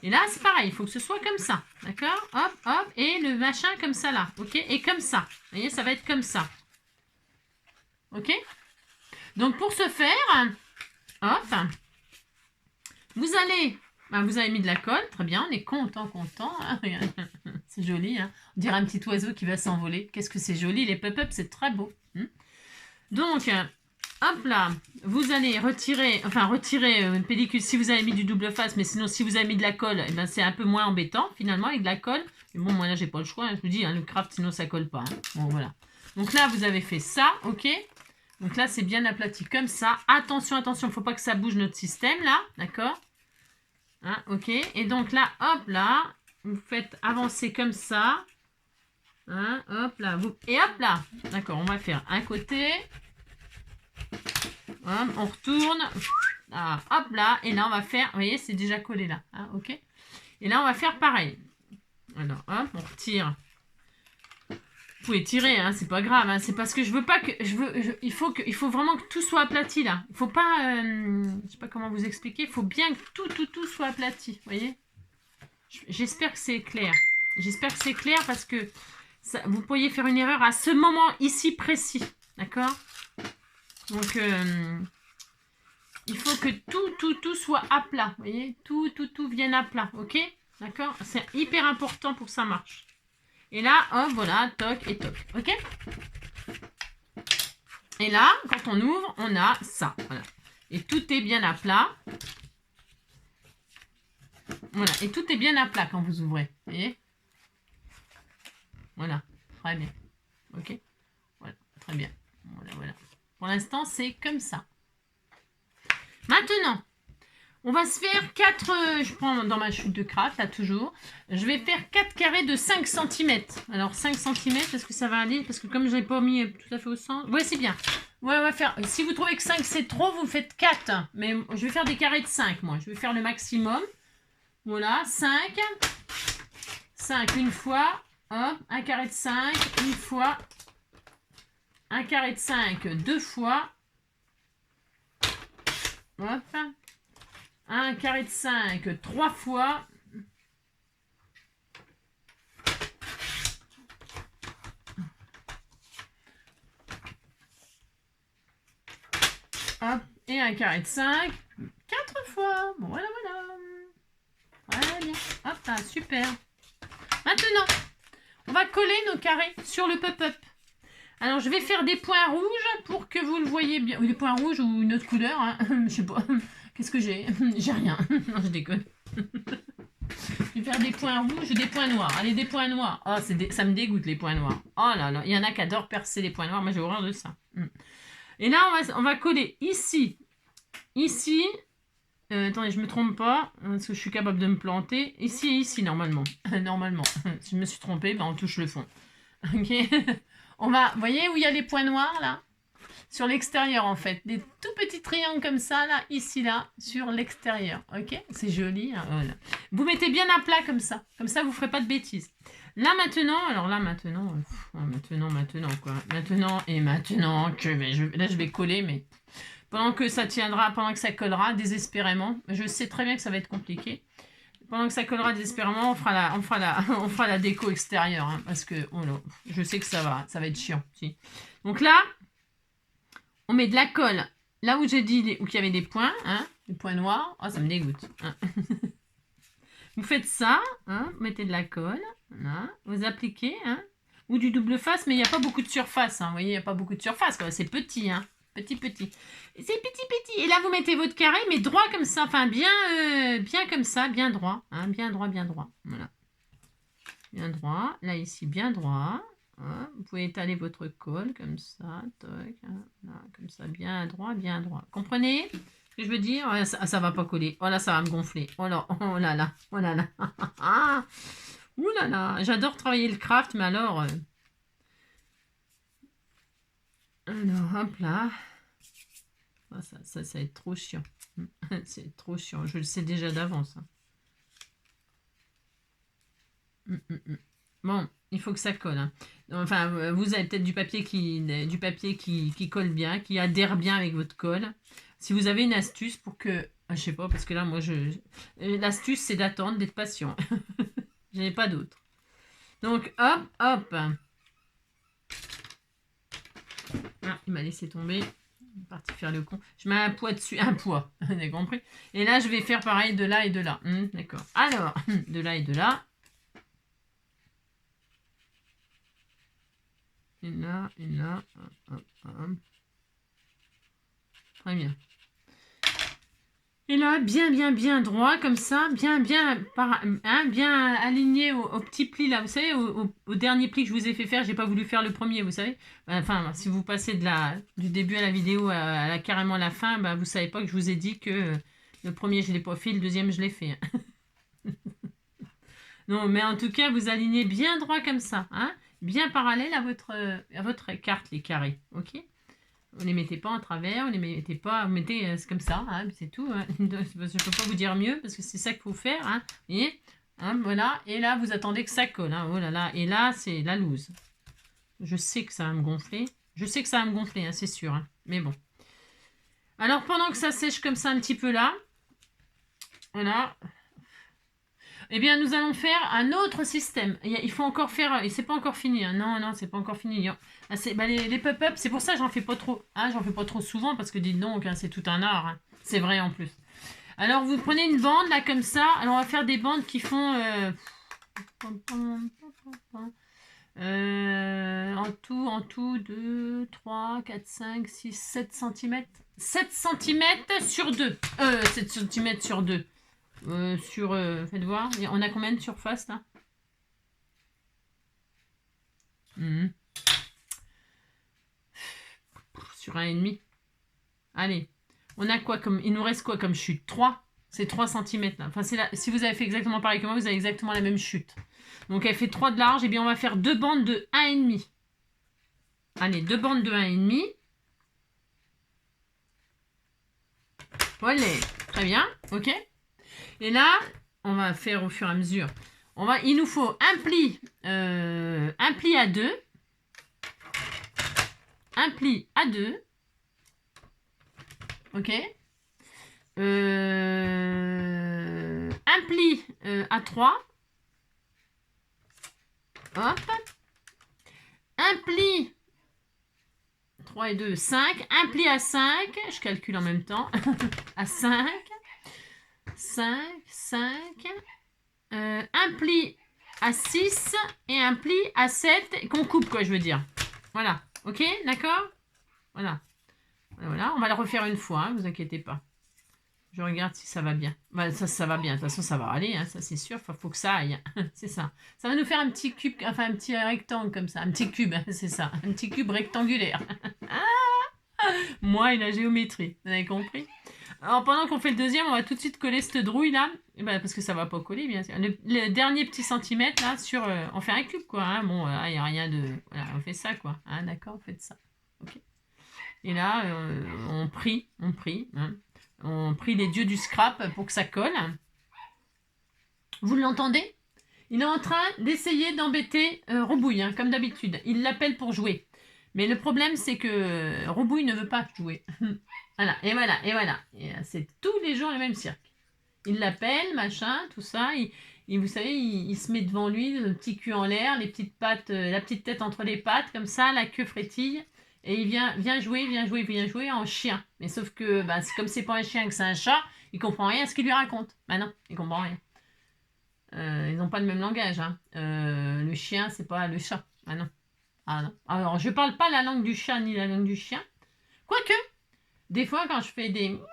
A: Et là, c'est pareil. Il faut que ce soit comme ça. D'accord? Hop. Et le machin comme ça, là. Ok? Et comme ça. Vous voyez, ça va être comme ça. Ok? Donc, pour ce faire, hop, vous avez mis de la colle. Très bien, on est content. Hein. C'est joli, hein. On dirait un petit oiseau qui va s'envoler. Qu'est-ce que c'est joli, les pop-up, c'est très beau. Donc, hop là, vous allez retirer une pellicule si vous avez mis du double face, mais sinon si vous avez mis de la colle, eh ben, c'est un peu moins embêtant finalement avec de la colle. Mais bon, moi là j'ai pas le choix, hein, je vous dis, hein, le craft sinon ça colle pas. Hein. Bon voilà. Donc là vous avez fait ça, ok. Donc là c'est bien aplati comme ça. Attention, attention, faut pas que ça bouge notre système là, d'accord. Hein, ok. Et donc là, hop là, vous faites avancer comme ça. Hein, hop là, et hop là. D'accord, on va faire un côté. Hop, on retourne. Ah, hop là. Et là, on va faire... Vous voyez, c'est déjà collé là. Hein, ok. Et là, on va faire pareil. Alors, hop, on retire. Vous pouvez tirer, hein, c'est pas grave. Hein, c'est parce que je veux pas que... il faut vraiment que tout soit aplati là. Il faut pas... je sais pas comment vous expliquer. Il faut bien que tout soit aplati. Vous voyez. J'espère que c'est clair. J'espère que c'est clair parce que ça, vous pourriez faire une erreur à ce moment ici précis. D'accord. Donc, il faut que tout soit à plat. Vous voyez, tout vienne à plat. Ok. D'accord. C'est hyper important pour que ça marche. Et là, hop, voilà, toc et toc. Ok. Et là, quand on ouvre, on a ça. Voilà. Et tout est bien à plat. Voilà. Et tout est bien à plat quand vous ouvrez. Vous voyez. Voilà. Très bien. Ok. Voilà. Très bien. Voilà. Pour l'instant, c'est comme ça. Maintenant, on va se faire 4... je prends dans ma chute de craft, là, toujours. Je vais faire 4 carrés de 5 cm. Alors, 5 cm, est-ce que ça va aller? Parce que comme je n'ai pas mis tout à fait au centre... Ouais, c'est bien. Ouais, on va faire... Si vous trouvez que 5, c'est trop, vous faites 4. Mais je vais faire des carrés de 5, moi. Je vais faire le maximum. Voilà, 5. 5 une fois. Hop, un carré de 5, une fois. Un carré de 5, 2 fois. Hop. Un carré de 5, 3 fois. Hop. Et un carré de 5, 4 fois. Bon, voilà. Voilà bien. Hop là, super. Maintenant, on va coller nos carrés sur le pop-up. Alors, je vais faire des points rouges pour que vous le voyez bien. Ou des points rouges ou une autre couleur. Hein. Je sais pas. Qu'est-ce que j'ai? J'ai rien. Non, je déconne. Je vais faire des points rouges et des points noirs. Allez, des points noirs. Oh, ça me dégoûte, les points noirs. Oh là là. Il y en a qui adorent percer les points noirs. Moi, j'ai horreur de ça. Et là, on va coller ici. Ici. Attendez, je me trompe pas. Parce que je suis capable de me planter. Ici et ici, normalement. Normalement. Si je me suis trompée, ben, on touche le fond. Ok. On va... Vous voyez où il y a les points noirs, là? Sur l'extérieur, en fait. Des tout petits triangles comme ça, là, ici, là, sur l'extérieur. Ok. C'est joli. Hein, voilà. Vous mettez bien à plat comme ça. Comme ça, vous ne ferez pas de bêtises. Là, maintenant... Alors là, maintenant... maintenant, quoi. Maintenant et maintenant que... là, je vais coller, mais... Pendant que ça tiendra, pendant que ça collera désespérément. Je sais très bien que ça va être compliqué. Pendant que ça collera désespérément, on fera la déco extérieure. Hein, parce que oh là, je sais que ça va être chiant. Si. Donc là, on met de la colle. Là où j'ai dit où il y avait des points, hein, des points noirs. Oh, ça me dégoûte. Hein. Vous faites ça, hein, vous mettez de la colle. Voilà, vous appliquez. Hein, ou du double face, mais il n'y a pas beaucoup de surface. Hein, vous voyez, il n'y a pas beaucoup de surface. C'est petit. Hein. Petit. C'est petit. Et là, vous mettez votre carré, mais droit comme ça. Enfin, bien comme ça, bien droit. Hein, bien droit. Voilà. Bien droit. Là, ici, bien droit. Hein. Vous pouvez étaler votre colle comme ça. Toc, hein, là, comme ça, bien droit. Comprenez ce que je veux dire? Ouais, ça va pas coller. Oh là, ça va me gonfler. Oh là là. Ouh là là. J'adore travailler le craft, mais alors... Alors, hop là. Ça va être trop chiant. C'est trop chiant. Je le sais déjà d'avance. Bon, il faut que ça colle. Hein. Enfin, vous avez peut-être du papier qui colle bien, qui adhère bien avec votre colle. Si vous avez une astuce pour que... Je sais pas, parce que là, moi, l'astuce, c'est d'attendre, d'être patient. Je n'ai pas d'autre. Donc, hop. Ah, il m'a laissé tomber. Parti faire le con. Je mets un poids dessus. Un poids. Vous avez compris? Et là, je vais faire pareil de là et de là. D'accord. Alors, de là et de là. Et là. Hop. Très bien. Et là, bien droit, comme ça, bien aligné au petit pli, là, vous savez, au dernier pli que je vous ai fait faire, j'ai pas voulu faire le premier, vous savez. Enfin, si vous passez du début à la vidéo carrément la fin, bah, vous savez pas que je vous ai dit que le premier, je l'ai pas fait, le deuxième, je l'ai fait. Non, mais en tout cas, vous alignez bien droit comme ça, hein, bien parallèle à votre carte, les carrés, ok? Vous ne les mettez pas en travers, vous ne les mettez pas, vous mettez c'est comme ça, hein, c'est tout. Hein. Je ne peux pas vous dire mieux parce que c'est ça qu'il faut faire. Hein, voyez, hein, voilà, et là vous attendez que ça colle. Hein, oh là là, et là c'est la loose. Je sais que ça va me gonfler. Je sais que ça va me gonfler, hein, c'est sûr. Hein, mais bon. Alors pendant que ça sèche comme ça un petit peu là, voilà. Eh bien, nous allons faire un autre système. Il faut encore faire... Et c'est pas encore fini. Hein. Non, c'est pas encore fini. Les pop-up, c'est pour ça que j'en fais pas trop. Hein, j'en fais pas trop souvent parce que dites donc, hein, c'est tout un art. Hein. C'est vrai en plus. Alors, vous prenez une bande, là, comme ça. Alors, on va faire des bandes qui font... en tout, 2, 3, 4, 5, 6, 7 cm. 7 cm sur 2. 7 cm sur 2. Faites voir, on a combien de surface là? Sur 1,5. Allez, on a quoi comme. Il nous reste quoi comme chute? 3. C'est 3 cm là. Enfin, si vous avez fait exactement pareil que moi, vous avez exactement la même chute. Donc elle fait 3 de large, et bien on va faire 2 bandes de 1,5. Allez, 2 bandes de 1,5. Voilà, très bien, ok. Et là, on va faire au fur et à mesure. Il nous faut un pli à 2. Un pli à 2. Ok. Un pli à 3. Hop. Un pli 3 et 2, 5. Un pli à 5. Je calcule en même temps. À 5. 5. Un pli à 6 et un pli à 7 qu'on coupe, quoi, je veux dire. Voilà. Ok, d'accord? Voilà. Voilà, on va le refaire une fois, hein, vous inquiétez pas. Je regarde si ça va bien. Bah, ça va bien, de toute façon, ça va aller, hein, ça c'est sûr. Faut que ça aille. C'est ça. Ça va nous faire un petit cube, enfin un petit rectangle comme ça. Un petit cube, c'est ça. Un petit cube rectangulaire. Moi et la géométrie, vous avez compris? Alors pendant qu'on fait le deuxième, on va tout de suite coller cette drouille là, parce que ça va pas coller bien sûr. Le dernier petit centimètre là sur, on fait un cube quoi. Hein. Bon, il n'y a rien de, voilà, on fait ça quoi. Hein, d'accord, on fait ça. Ok. Et là, on prie, hein. On prie les dieux du scrap pour que ça colle. Vous l'entendez? Il est en train d'essayer d'embêter Robouille, hein, comme d'habitude. Il l'appelle pour jouer. Mais le problème, c'est que Robouille ne veut pas jouer. Voilà, et voilà, et voilà. Et c'est tous les jours le même cirque. Il l'appelle, machin, tout ça. Vous savez, il se met devant lui, le petit cul en l'air, les petites pattes, la petite tête entre les pattes, comme ça, la queue frétille. Et il vient jouer en chien. Mais sauf que, comme c'est pas un chien, que c'est un chat, il comprend rien à ce qu'il lui raconte. Bah non, il comprend rien. Ils n'ont pas le même langage. Hein. Le chien, c'est pas le chat. Ah non. Ah non. Alors, je parle pas la langue du chat ni la langue du chien. Quoique, des fois, quand je fais des miaou,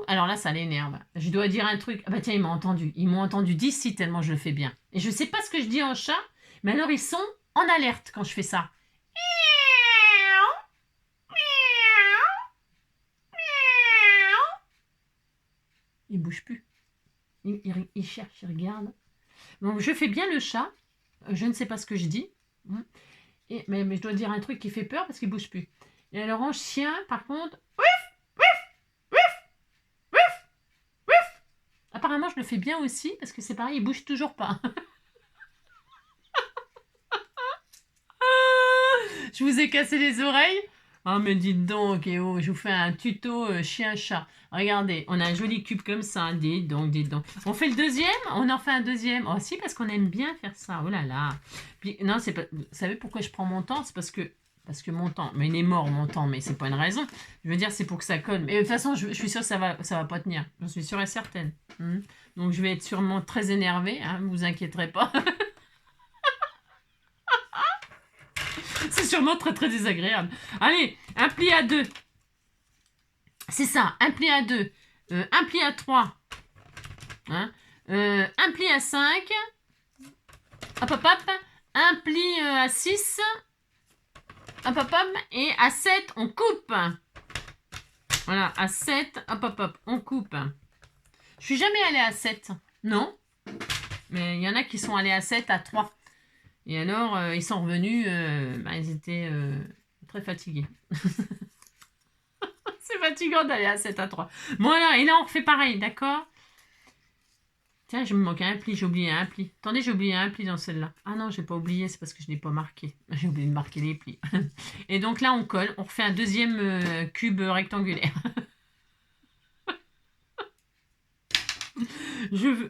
A: alors là, ça l'énerve. Je dois dire un truc. Ah bah tiens, ils m'ont entendu. Ils m'ont entendu d'ici tellement je le fais bien. Et je sais pas ce que je dis en chat, mais alors ils sont en alerte quand je fais ça. Ils bougent plus. Ils cherchent, ils regardent. Donc, je fais bien le chat. Je ne sais pas ce que je dis. Mais je dois dire un truc qui fait peur parce qu'il bouge plus. Et alors en chien, par contre, apparemment je le fais bien aussi parce que c'est pareil, il bouge toujours pas. Je vous ai cassé les oreilles. Oh mais dites donc, oh, je vous fais un tuto chien-chat. Regardez, on a un joli cube comme ça, dites donc. On fait le deuxième, on en fait un deuxième. Oh si, parce qu'on aime bien faire ça, oh là là. Puis, non, c'est pas... Vous savez pourquoi je prends mon temps? C'est parce que mon temps, mais il est mort mon temps, mais c'est pas une raison. Je veux dire, c'est pour que ça colle. Mais de toute façon, je suis sûre que ça va pas tenir. J'en suis sûre et certaine. Donc je vais être sûrement très énervée, hein, vous inquiéterez pas. C'est sûrement très très désagréable. Allez, un pli à 2. C'est ça, un pli à 2, un pli à 3, hein, un pli à 5, hop hop hop, un pli à 6, hop hop hop, et à 7, on coupe. Voilà, à 7, hop hop hop, on coupe. Je suis jamais allée à 7, non, mais il y en a qui sont allés à 7, à 3. Et alors, ils sont revenus, ils étaient très fatigués. C'est fatigant d'aller à 7 à 3. Bon alors, et là on refait pareil, d'accord? Tiens, je me manque un pli, j'ai oublié un pli. Attendez, j'ai oublié un pli dans celle-là. Ah non, j'ai pas oublié, c'est parce que je n'ai pas marqué. J'ai oublié de marquer les plis. Et donc là, on colle, on refait un deuxième cube rectangulaire.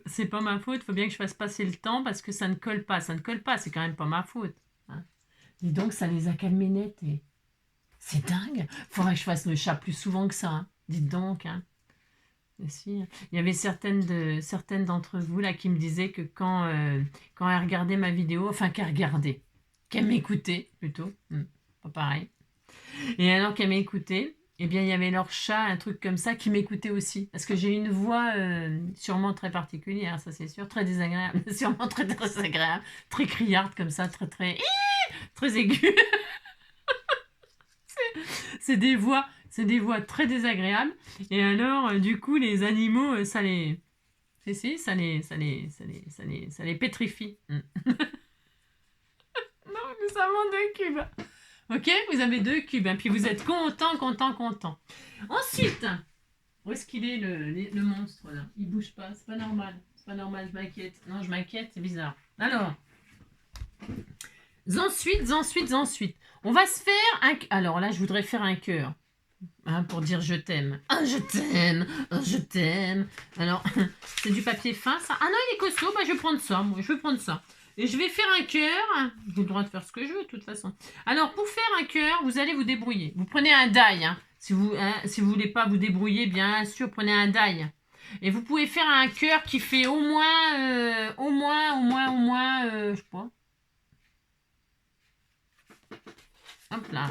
A: C'est pas ma faute, faut bien que je fasse passer le temps parce que ça ne colle pas. Ça ne colle pas, c'est quand même pas ma faute. Hein. Dis donc, ça les a calmés net. Et... c'est dingue. Faudrait que je fasse le chat plus souvent que ça. Hein. Dites donc. Hein. Si. Il y avait certaines d'entre vous là qui me disaient que quand elles regardaient ma vidéo, enfin qu'elles regardaient, qu'elles m'écoutaient plutôt, pas pareil. Et alors qu'elles m'écoutaient, eh bien il y avait leur chat, un truc comme ça, qui m'écoutait aussi. Parce que j'ai une voix sûrement très particulière, ça c'est sûr, très désagréable, sûrement très désagréable, très criarde comme ça, très aiguë. C'est des voix très désagréables. Et alors, du coup, les animaux, ça les pétrifie. Non, nous avons 2 cubes. Ok, vous avez 2 cubes. Hein, puis vous êtes content. Ensuite, où est-ce qu'il est le monstre là? Il bouge pas, c'est pas normal. C'est pas normal, je m'inquiète. Non, je m'inquiète, c'est bizarre. Alors, ensuite. On va se faire un... alors là, je voudrais faire un cœur. Hein, pour dire je t'aime. Ah, je t'aime. Ah, je t'aime. Alors, c'est du papier fin, ça. Ah non, il est costaud. Bah, je vais prendre ça, moi. Je vais prendre ça. Et je vais faire un cœur. J'ai le droit de faire ce que je veux, de toute façon. Alors, pour faire un cœur, vous allez vous débrouiller. Vous prenez un die. Hein. Si vous voulez pas vous débrouiller, bien sûr, prenez un die. Et vous pouvez faire un cœur qui fait au moins, je sais pas. Hop là.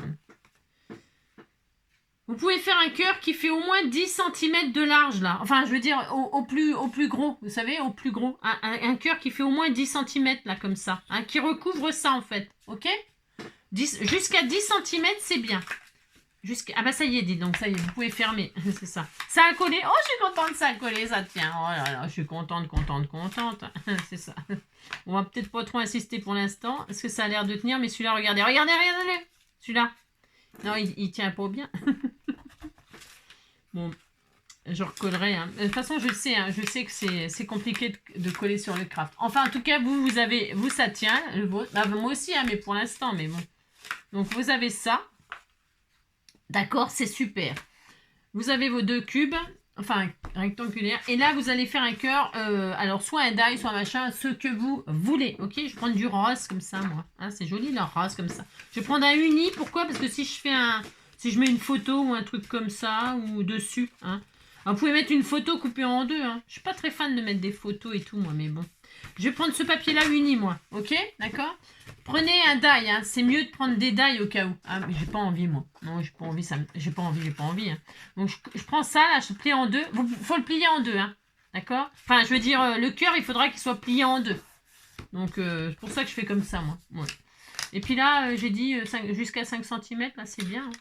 A: Vous pouvez faire un cœur qui fait au moins 10 cm de large, là. Enfin, je veux dire, au plus gros, vous savez, au plus gros. Un cœur qui fait au moins 10 cm, là, comme ça. Hein, qui recouvre ça, en fait. Ok? Jusqu'à 10 cm, c'est bien. Ah bah ça y est, dis donc, ça y est, vous pouvez fermer. C'est ça. Ça a collé. Oh, je suis contente, ça a collé, ça tient. Oh là là, je suis contente. C'est ça. On va peut-être pas trop insister pour l'instant. Est-ce que ça a l'air de tenir? Mais celui-là, regardez. Celui-là. Non, il tient pas bien. Bon, je recollerai. Hein. De toute façon, je sais que c'est compliqué de coller sur le craft. Enfin, en tout cas, vous, ça tient. Le vôtre. Bah, moi aussi, hein, mais pour l'instant, mais bon. Donc, vous avez ça. D'accord, c'est super. Vous avez vos 2 cubes, enfin, rectangulaires. Et là, vous allez faire un cœur. Alors, soit un die, soit un machin, ce que vous voulez. Ok, je vais prendre du rose comme ça, moi. Hein, c'est joli, le rose comme ça. Je vais prendre un uni. Pourquoi? Parce que si je mets une photo ou un truc comme ça, ou dessus, hein. Alors, vous pouvez mettre une photo coupée en 2. Hein. Je suis pas très fan de mettre des photos et tout, moi, mais bon. Je vais prendre ce papier-là uni, moi. Ok, d'accord? Prenez un die, hein. C'est mieux de prendre des die au cas où. Ah, mais j'ai pas envie, moi. Non, j'ai pas envie, j'ai pas envie. Hein. Donc, je prends ça, là, je plie en 2. Faut le plier en 2, hein. D'accord? Enfin, je veux dire, le cœur, il faudra qu'il soit plié en 2. Donc, c'est pour ça que je fais comme ça, moi. Ouais. Et puis là, j'ai dit jusqu'à 5 cm, là, c'est bien. Hein.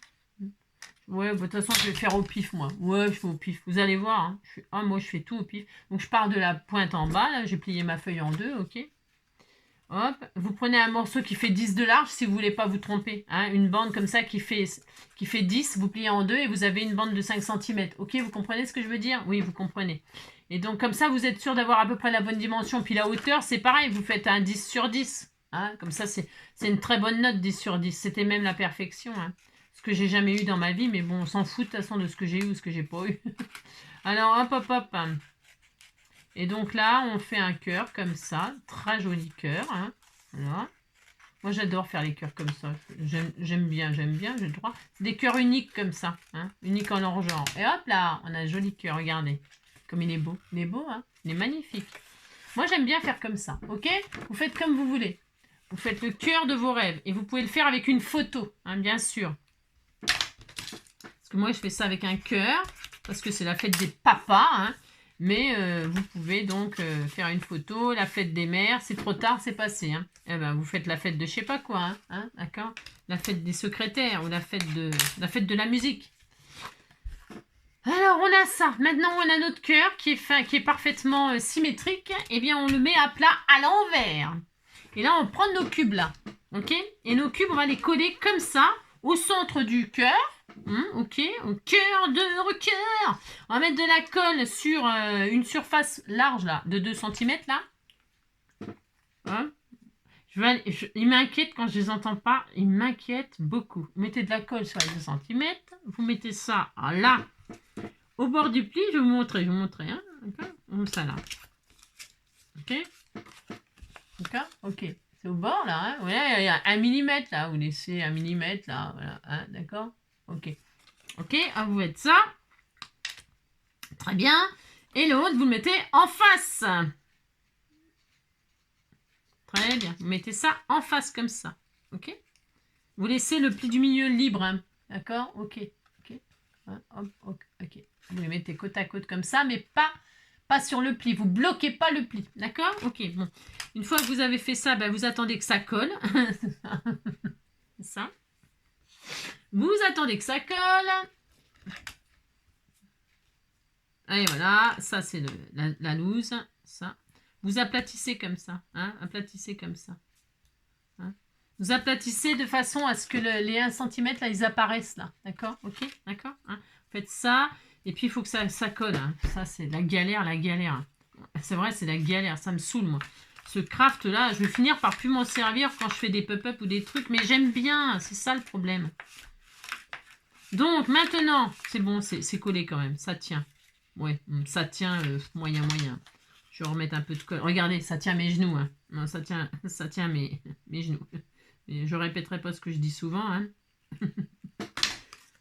A: Ouais, bah, de toute façon, je vais faire au pif, moi. Ouais, je fais au pif. Vous allez voir, hein. Moi, je fais tout au pif. Donc, je pars de la pointe en bas, là. J'ai plié ma feuille en 2, ok? Hop, vous prenez un morceau qui fait 10 de large si vous voulez pas vous tromper. Hein, une bande comme ça qui fait 10, vous pliez en 2 et vous avez une bande de 5 cm. Ok, vous comprenez ce que je veux dire? Oui, vous comprenez. Et donc comme ça, vous êtes sûr d'avoir à peu près la bonne dimension. Puis la hauteur, c'est pareil, vous faites un 10 sur 10. Hein, comme ça, c'est une très bonne note, 10 sur 10. C'était même la perfection. Hein. Ce que j'ai jamais eu dans ma vie, mais bon, on s'en fout de toute façon de ce que j'ai eu ou ce que j'ai pas eu. Alors, hop. Et donc là, on fait un cœur comme ça. Très joli cœur. Hein. Voilà. Moi, j'adore faire les cœurs comme ça. J'aime bien, j'ai le droit. C'est des cœurs uniques comme ça. Hein. Uniques en leur genre. Et hop là, on a un joli cœur. Regardez. Comme il est beau. Il est beau, hein. Il est magnifique. Moi, j'aime bien faire comme ça. Ok? Vous faites comme vous voulez. Vous faites le cœur de vos rêves. Et vous pouvez le faire avec une photo, hein, bien sûr. Parce que moi, je fais ça avec un cœur, parce que c'est la fête des papas, hein. Mais vous pouvez donc faire une photo, la fête des mères, c'est trop tard, c'est passé. Hein. Eh ben, vous faites la fête de je sais pas quoi, hein, d'accord? La fête des secrétaires ou la fête de la musique. Alors, on a ça. Maintenant, on a notre cœur qui est parfaitement symétrique. Eh bien, on le met à plat à l'envers. Et là, on prend nos cubes là, ok? Et nos cubes, on va les coller comme ça au centre du cœur. Ok, au cœur de cœur. On va mettre de la colle sur une surface large là, de 2 cm là. Hein, il m'inquiète quand je les entends pas. Il m'inquiète beaucoup. Vous mettez de la colle sur les 2 cm. Vous mettez ça là, au bord du pli. Je vais vous montrer. Hein, comme ça là. Ok. D'accord. Ok. C'est au bord là. Hein. Ouais, il y a 1 mm là. Vous laissez 1 mm là. Voilà. Hein, d'accord. Ok. Ok, vous faites ça. Très bien. Et l'autre, vous le mettez en face. Très bien. Vous mettez ça en face comme ça. Ok. Vous laissez le pli du milieu libre. Hein. D'accord. Ok. Ok. Ok. Vous les mettez côte à côte comme ça, mais pas sur le pli. Vous bloquez pas le pli. D'accord. Ok. Bon. Une fois que vous avez fait ça, ben, vous attendez que ça colle. Ça. Vous attendez que ça colle. Et voilà, ça c'est la loose, ça. Vous aplatissez comme ça, hein, aplatissez comme ça. Hein. Vous aplatissez de façon à ce que les 1 cm là, ils apparaissent là, d'accord? Ok, d'accord, hein. Faites ça, et puis il faut que ça colle, hein. Ça c'est la galère, C'est vrai, c'est la galère, ça me saoule moi. Ce craft là, je vais finir par plus m'en servir quand je fais des pop-up ou des trucs, mais j'aime bien, c'est ça le problème. Donc maintenant, c'est bon, c'est collé quand même, ça tient. Ouais, ça tient moyen. Je vais remettre un peu de colle. Regardez, ça tient mes genoux. Hein. Non, ça tient mes genoux. Mais je répéterai pas ce que je dis souvent. Hein.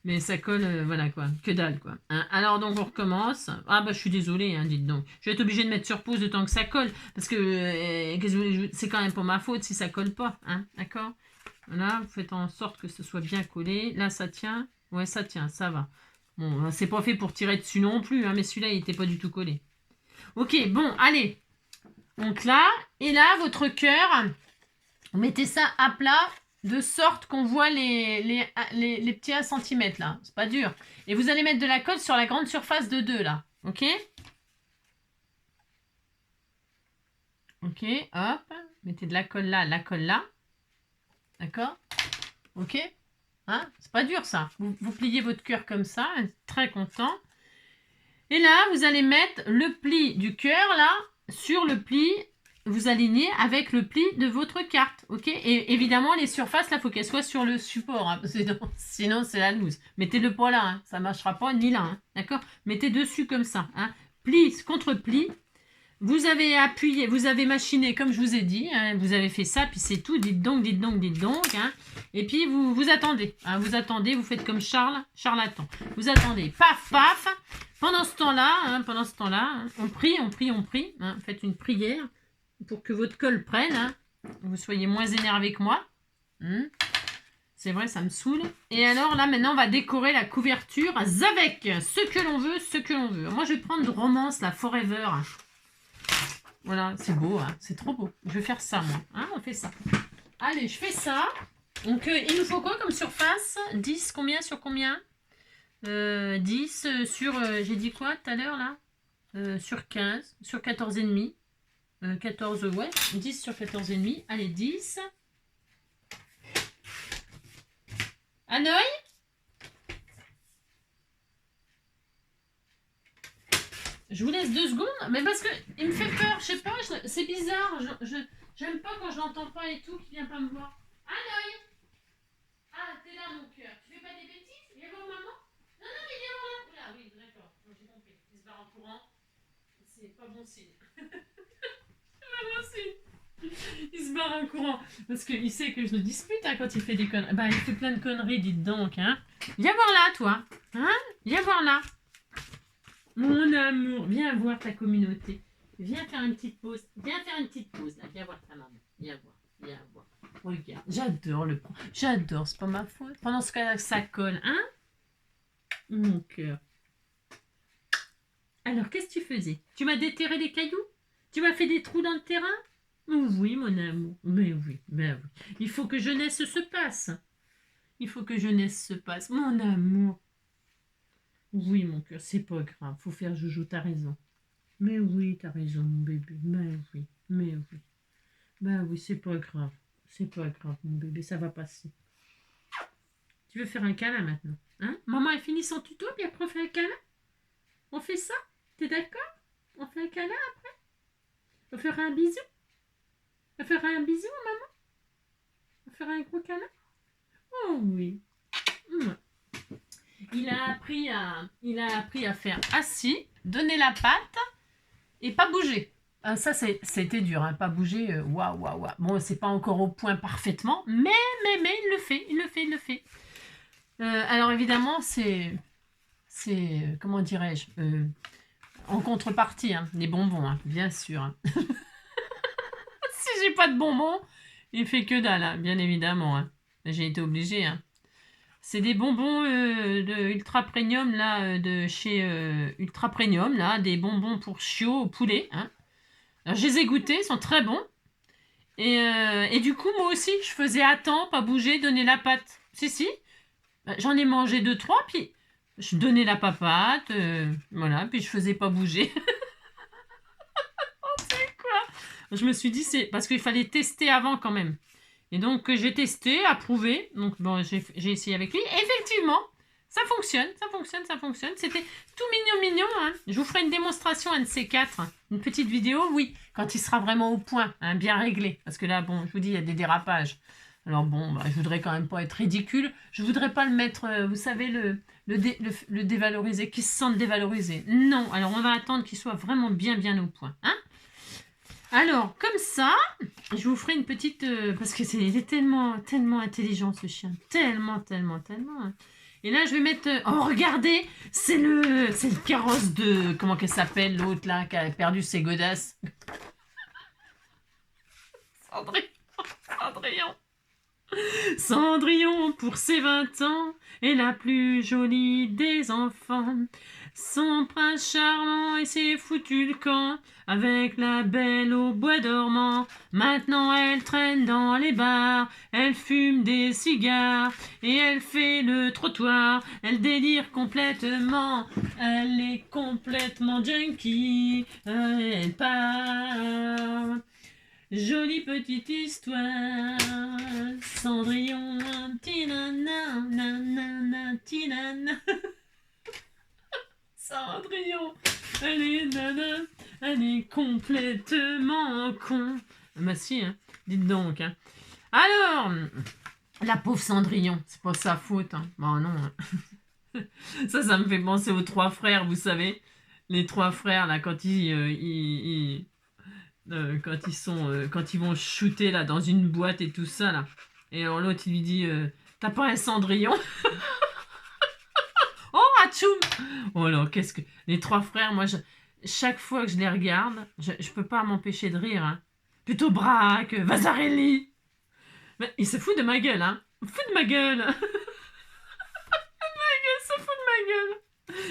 A: Mais ça colle, voilà quoi. Que dalle quoi. Hein. Alors donc on recommence. Ah bah je suis désolée, hein, dites donc. Je vais être obligée de mettre sur pause le temps que ça colle. Parce que c'est quand même pas ma faute si ça colle pas. Hein. D'accord? Voilà, vous faites en sorte que ce soit bien collé. Là ça tient. Ouais, ça tient, ça va. Bon, c'est pas fait pour tirer dessus non plus, hein, mais celui-là, il n'était pas du tout collé. Ok, bon, allez. Donc là, et là, votre cœur, vous mettez ça à plat, de sorte qu'on voit les petits 1 cm, là. C'est pas dur. Et vous allez mettre de la colle sur la grande surface de 2, là. Ok? Ok, hop. Mettez de la colle là. D'accord? Ok? Hein, c'est pas dur ça. Vous pliez votre cœur comme ça, très content. Et là, vous allez mettre le pli du cœur là sur le pli. Vous alignez avec le pli de votre carte, ok? Et évidemment, les surfaces là, il faut qu'elles soient sur le support, hein, sinon c'est la loose. Mettez-le pas là, hein, ça marchera pas ni là, hein, d'accord? Mettez dessus comme ça, hein, pli contre pli. Vous avez appuyé, vous avez machiné comme je vous ai dit, hein, vous avez fait ça, puis c'est tout, dites donc, hein, et puis vous attendez, hein, vous faites comme charlatan, vous attendez, paf, pendant ce temps-là, hein, on prie, hein, faites une prière pour que votre colle prenne, hein, vous soyez moins énervé que moi, c'est vrai, ça me saoule. Et alors là, maintenant, on va décorer la couverture avec ce que l'on veut, Moi, je vais prendre de Romance, la Forever. Voilà, c'est beau, hein, c'est trop beau. Je vais faire ça, moi. Hein, on fait ça. Allez, je fais ça. Donc, il nous faut quoi comme surface? 10, combien sur combien 10 sur, j'ai dit quoi tout à l'heure, là sur 15, sur 14,5. 14, ouais, 10 sur 14,5. Allez, 10. Hanoï? Je vous laisse 2 secondes, mais parce que il me fait peur, je sais pas, c'est bizarre, j'aime pas quand je l'entends pas et tout, qu'il vient pas me voir. Hanoï! Ah, t'es là mon cœur, tu fais pas des bêtises? Viens voir maman? Non, mais viens voir là. Là, oui, d'accord, j'ai compris, il se barre en courant, c'est pas bon signe. C'est pas bon signe. Il se barre en courant, parce qu'il sait que je le dispute hein, quand il fait des conneries. Bah, il fait plein de conneries, dites donc, hein. Viens voir là, toi, hein? Viens voir là. Mon amour, viens voir ta communauté. Viens faire une petite pause. Là. Viens voir ta maman. Viens voir. Regarde, j'adore c'est pas ma faute. Pendant ce que ça colle, hein? Mon cœur. Alors, qu'est-ce que tu faisais? Tu m'as déterré des cailloux? Tu m'as fait des trous dans le terrain? Oui, mon amour. Mais oui, mais oui. Il faut que jeunesse se passe. Il faut que jeunesse se passe. Mon amour. Oui, mon cœur, c'est pas grave. Faut faire joujou, t'as raison. Mais oui, t'as raison, mon bébé. Mais oui, mais oui. Ben oui, c'est pas grave. C'est pas grave, mon bébé, ça va passer. Tu veux faire un câlin maintenant? Hein? Maman, elle finit son tuto, puis après on fait un câlin? On fait ça? T'es d'accord? On fait un câlin après? On fera un bisou? On fera un bisou, maman? On fera un gros câlin? Oh oui. Mouah. Il a appris à faire assis, donner la patte et pas bouger. Ça, c'était dur, hein, pas bouger. Waouh, waouh, waouh. Bon, c'est pas encore au point parfaitement, mais il le fait. Alors évidemment, c'est comment dirais-je, en contrepartie, hein, des bonbons, hein, bien sûr. Hein. Si j'ai pas de bonbons, il fait que dalle, hein, bien évidemment. Hein. J'ai été obligée. Hein. C'est des bonbons de Ultra Premium, là, de chez Ultra Premium, là, des bonbons pour chiots au poulet. Hein. Alors, je les ai goûtés, ils sont très bons. Et du coup, moi aussi, je faisais attends, pas bouger, donner la patte. Si. J'en ai mangé 2-3, puis je donnais la papate, voilà, puis je faisais pas bouger. C'est quoi? Je me suis dit, c'est parce qu'il fallait tester avant quand même. Et donc, j'ai testé, approuvé. Donc, bon, j'ai essayé avec lui. Effectivement, ça fonctionne. C'était tout mignon. Hein. Je vous ferai une démonstration, un de ces quatre. Une petite vidéo, oui, quand il sera vraiment au point, hein, bien réglé. Parce que là, bon, je vous dis, il y a des dérapages. Alors bon, je voudrais quand même pas être ridicule. Je voudrais pas le mettre, vous savez, le dévaloriser, qu'il se sente dévalorisé. Non, alors on va attendre qu'il soit vraiment bien au point. Hein? Alors, comme ça, je vous ferai une petite... parce que il est tellement intelligent, ce chien. Tellement. Hein. Et là, je vais mettre... oh, regardez, c'est le carrosse de... Comment qu'elle s'appelle, l'autre, là, qui a perdu ses godasses. Cendrillon, pour ses 20 ans, est la plus jolie des enfants. Son prince charmant et s'est foutu le camp, avec la belle au bois dormant. Maintenant elle traîne dans les bars, elle fume des cigares, et elle fait le trottoir, elle délire complètement, elle est complètement junkie, elle part. Jolie petite histoire, Cendrillon, tinana, nanana, tinana. Cendrillon, elle est complètement con. Bah si, hein, dites donc. Hein. Alors, la pauvre Cendrillon, c'est pas sa faute. Hein. Bon non. Hein. Ça me fait penser aux trois frères, vous savez. Les trois frères, là, quand quand ils vont shooter là dans une boîte et tout ça là. Et alors l'autre il lui dit t'as pas un Cendrillon? Oh atchoum! Oh là qu'est-ce que les trois frères, moi chaque fois que je les regarde, je peux pas m'empêcher de rire. Hein. Plutôt Braque, Vasarely. Mais il se fout de ma gueule, hein. Fout de ma gueule.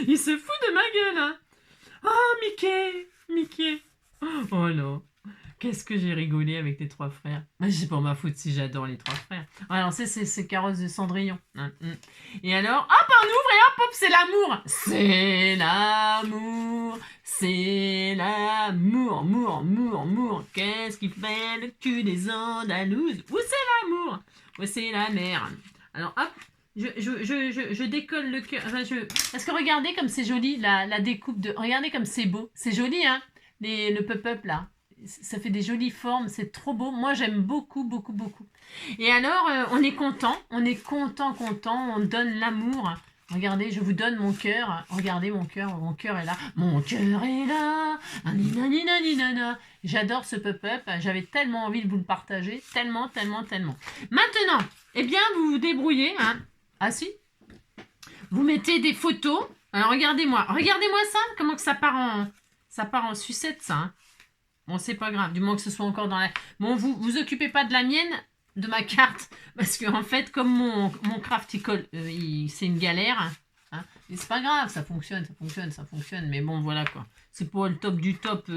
A: Il se fout de ma gueule, hein. Oh Mickey. Oh là. Qu'est-ce que j'ai rigolé avec les trois frères. C'est pas ma faute si j'adore les trois frères. Alors c'est carrosse de Cendrillon. Et alors, hop, on ouvre et hop, c'est l'amour. C'est l'amour. Qu'est-ce qui fait le cul des Andalouses? Où c'est l'amour? Où c'est la mer? Alors hop, je décolle le cœur. Parce que regardez comme c'est joli, la découpe de... Regardez comme c'est beau. C'est joli, hein, le pop-up là. Ça fait des jolies formes, c'est trop beau. Moi, j'aime beaucoup. Et alors, on est content, on donne l'amour. Regardez, je vous donne mon cœur. Regardez mon cœur est là. Mon cœur est là. Nina. J'adore ce pop-up. J'avais tellement envie de vous le partager. Tellement. Maintenant, eh bien, vous vous débrouillez. Hein. Ah si. Vous mettez des photos. Alors, regardez-moi ça. Comment que ça part en sucette, ça. Hein. Bon, c'est pas grave, du moment que ce soit encore dans la... Bon, vous occupez pas de la mienne, de ma carte, parce que en fait, comme mon craft, c'est une galère. Hein. Et c'est pas grave, ça fonctionne, ça fonctionne, ça fonctionne. Mais bon, voilà quoi. C'est pas le top du top.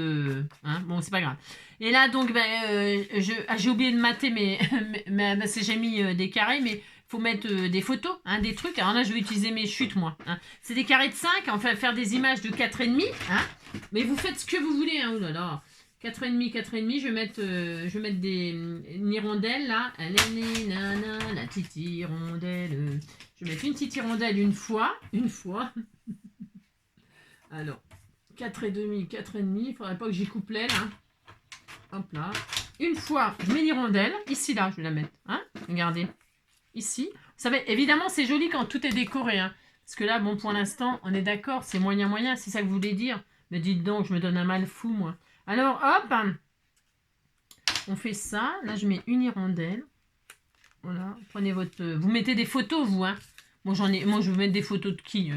A: Hein, bon, c'est pas grave. Et là, donc, j'ai oublié de mater, mais j'ai mis des carrés, mais faut mettre des photos, hein, des trucs. Alors là, je vais utiliser mes chutes, moi. Hein. C'est des carrés de 5, enfin, faire des images de 4,5. Hein. Mais vous faites ce que vous voulez. Hein. Oh là là. 4,5, 4,5. Je vais mettre une hirondelle, là. La petite hirondelle. Je vais mettre une petite hirondelle une fois. Alors, 4,5, 4,5. Il faudrait pas que j'y coupe l'aile. Hein. Hop là. Une fois, je mets l'hirondelle. Ici, là, je vais la mettre. Hein. Regardez. Ici. Vous savez, évidemment, c'est joli quand tout est décoré. Hein. Parce que là, bon, pour l'instant, on est d'accord. C'est moyen. C'est ça que vous voulez dire. Mais dites donc, je me donne un mal fou, moi. Alors, hop. On fait ça. Là, je mets une hirondelle. Voilà. Prenez votre... Vous mettez des photos, vous, hein. Moi, je vais mettre des photos de qui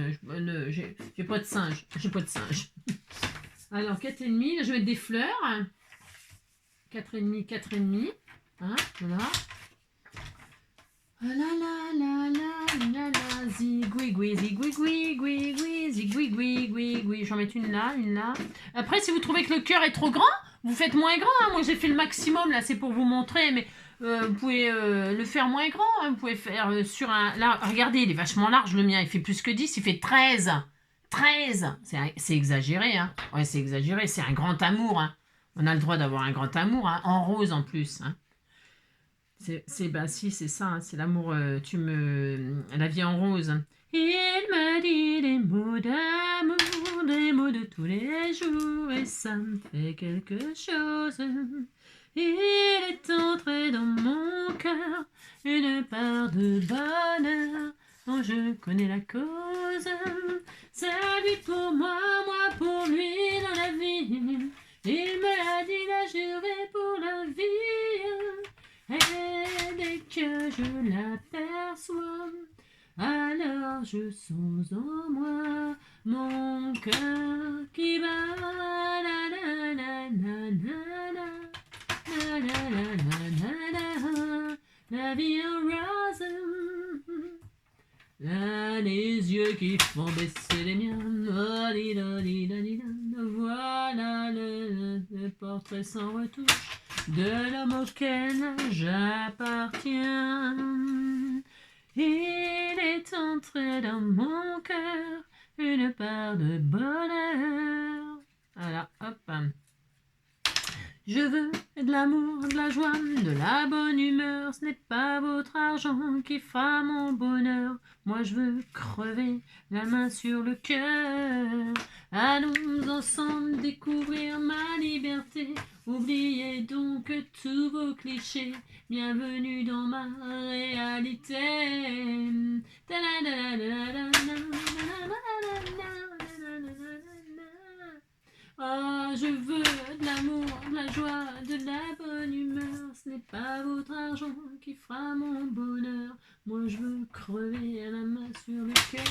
A: j'ai pas de singe. J'ai pas de singe. Alors, 4,5. Là, je vais mettre des fleurs. 4,5, 4,5. Hein, voilà. La la la la la la, zigouigoui, zigouigoui, zigouigoui. J'en mets une là. Après, si vous trouvez que le cœur est trop grand, vous faites moins grand. Hein. Moi, j'ai fait le maximum, là, c'est pour vous montrer, mais vous pouvez le faire moins grand. Hein. Vous pouvez faire sur un... Là, regardez, il est vachement large, le mien. Il fait plus que 10, il fait 13. 13. C'est exagéré, hein. Ouais, c'est exagéré. C'est un grand amour, hein. On a le droit d'avoir un grand amour, hein, en rose en plus. Hein. Si, c'est ça, hein, c'est l'amour, la vie en rose. Il me dit des mots d'amour, des mots de tous les jours, et ça me fait quelque chose. Il est entré dans mon cœur une part de bonheur dont je connais la cause. C'est lui pour moi, moi pour lui dans la vie. Il me l'a dit, l'a juré pour la vie. Et dès que je l'aperçois, alors je sens en moi mon cœur qui bat. La la la la la la la la la la la vie en rose. Là, les yeux qui font baisser les miens. Voilà le portrait sans retouche de l'homme auquel j'appartiens. Il est entré dans mon cœur une part de bonheur. Voilà, hop. Je veux de l'amour, de la joie, de la bonne humeur. Ce n'est pas votre argent qui fera mon bonheur. Moi je veux crever la main sur le cœur. Allons ensemble découvrir ma liberté. Oubliez donc tous vos clichés. Bienvenue dans ma réalité. Oh, je veux de l'amour, de la joie, de la bonne humeur. Ce n'est pas votre argent qui fera mon bonheur. Moi, je veux crever la main sur le cœur.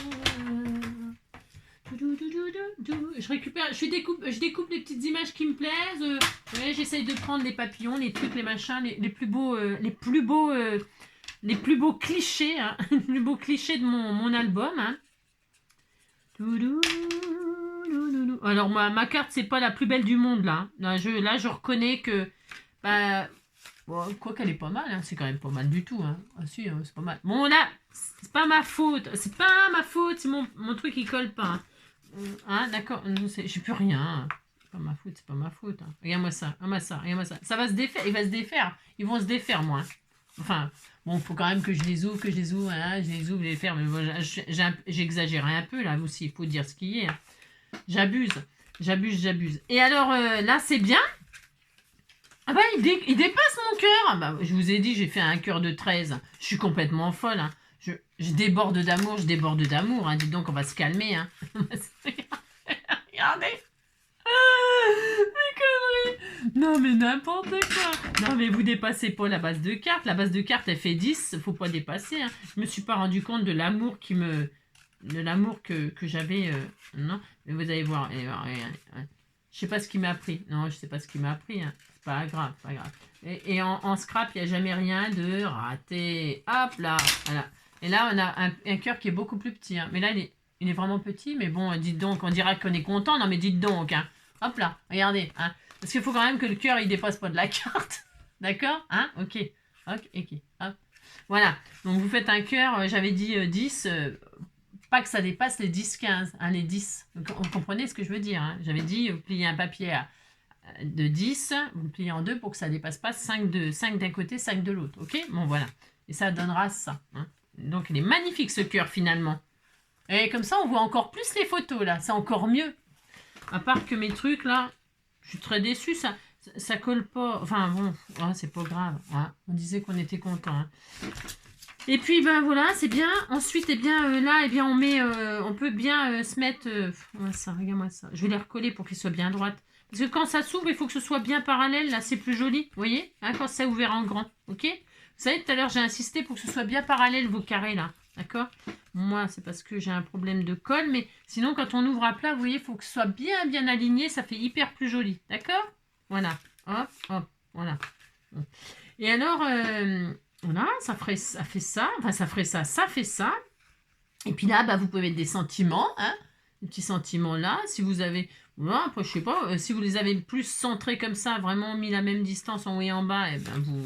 A: Je découpe les petites images qui me plaisent. Ouais, j'essaye de prendre les papillons, les trucs, les machins, les plus beaux clichés, hein, les plus beaux clichés de mon album. Hein. Alors ma carte c'est pas la plus belle du monde là. Là je reconnais que bon, quoi qu'elle est pas mal, hein, c'est quand même pas mal du tout. Hein. Ah si, c'est pas mal. Bon là, c'est pas ma faute, c'est c'est mon truc qui colle pas. Hein, hein d'accord, j'ai plus rien. Hein. C'est pas ma faute. Hein. Regarde-moi ça, regarde-moi ça. Ça va se défaire, il va se défaire. Ils vont se défaire moi. Hein. Enfin, bon, faut quand même que je les ouvre, hein, je les ouvre, les faire, mais bon, j'exagère un peu là aussi, il faut dire ce qui est. Hein. J'abuse. Et alors, là, c'est bien. Ah bah, il dépasse mon cœur. Ah bah, je vous ai dit, j'ai fait un cœur de 13. Je suis complètement folle. Hein. Je déborde d'amour, Hein. Dis donc, on va se calmer. Hein. Regardez. Mes conneries. Non, mais n'importe quoi. Non, mais vous dépassez pas la base de carte. La base de carte, elle fait 10. Faut pas dépasser. Hein. Je me suis pas rendu compte de l'amour que j'avais. Non, mais vous allez voir. Je sais pas ce qu'il m'a appris. Non, je sais pas ce qu'il m'a appris. Hein. C'est pas grave. Et en scrap, il n'y a jamais rien de raté. Hop là. Voilà. Et là, on a un cœur qui est beaucoup plus petit. Hein. Mais là, Il est vraiment petit, mais bon, dites donc, on dira qu'on est content. Non, mais dites donc, hein. Hop là, regardez, hein. Parce qu'il faut quand même que le cœur, il dépasse pas de la carte. D'accord? Hein? Ok. Ok, ok. Hop. Voilà. Donc, vous faites un cœur, j'avais dit 10, pas que ça dépasse les 10-15, hein, les 10. Donc, vous comprenez ce que je veux dire, hein. J'avais dit, vous pliez un papier de 10, vous le pliez en deux pour que ça dépasse pas 5 d'un côté, 5 de l'autre. Ok? Bon, voilà. Et ça donnera ça, hein. Donc, il est magnifique, ce cœur, finalement. Et comme ça, on voit encore plus les photos, là. C'est encore mieux. À part que mes trucs, là, je suis très déçue. Ça colle pas. Enfin, bon, ouais, c'est pas grave. Ouais. On disait qu'on était content, hein. Et puis, ben voilà, c'est bien. Ensuite, eh bien, là, eh bien, on peut bien se mettre... ouais, ça, regarde-moi ça. Je vais les recoller pour qu'ils soient bien droites. Parce que quand ça s'ouvre, il faut que ce soit bien parallèle. Là, c'est plus joli. Vous voyez, hein, quand c'est ouvert en grand. Ok? Vous savez, tout à l'heure, j'ai insisté pour que ce soit bien parallèle, vos carrés, là. D'accord? Moi, c'est parce que j'ai un problème de colle. Mais sinon, quand on ouvre à plat, vous voyez, il faut que ce soit bien, bien aligné. Ça fait hyper plus joli. D'accord? Voilà. Hop, hop. Voilà. Et alors... voilà, ça fait ça. Enfin, ça fait ça. Et puis là, bah, vous pouvez mettre des sentiments, hein, des petits sentiments là. Si vous avez, voilà, après, je sais pas, si vous les avez plus centrés comme ça, vraiment mis la même distance en haut et en bas, et ben vous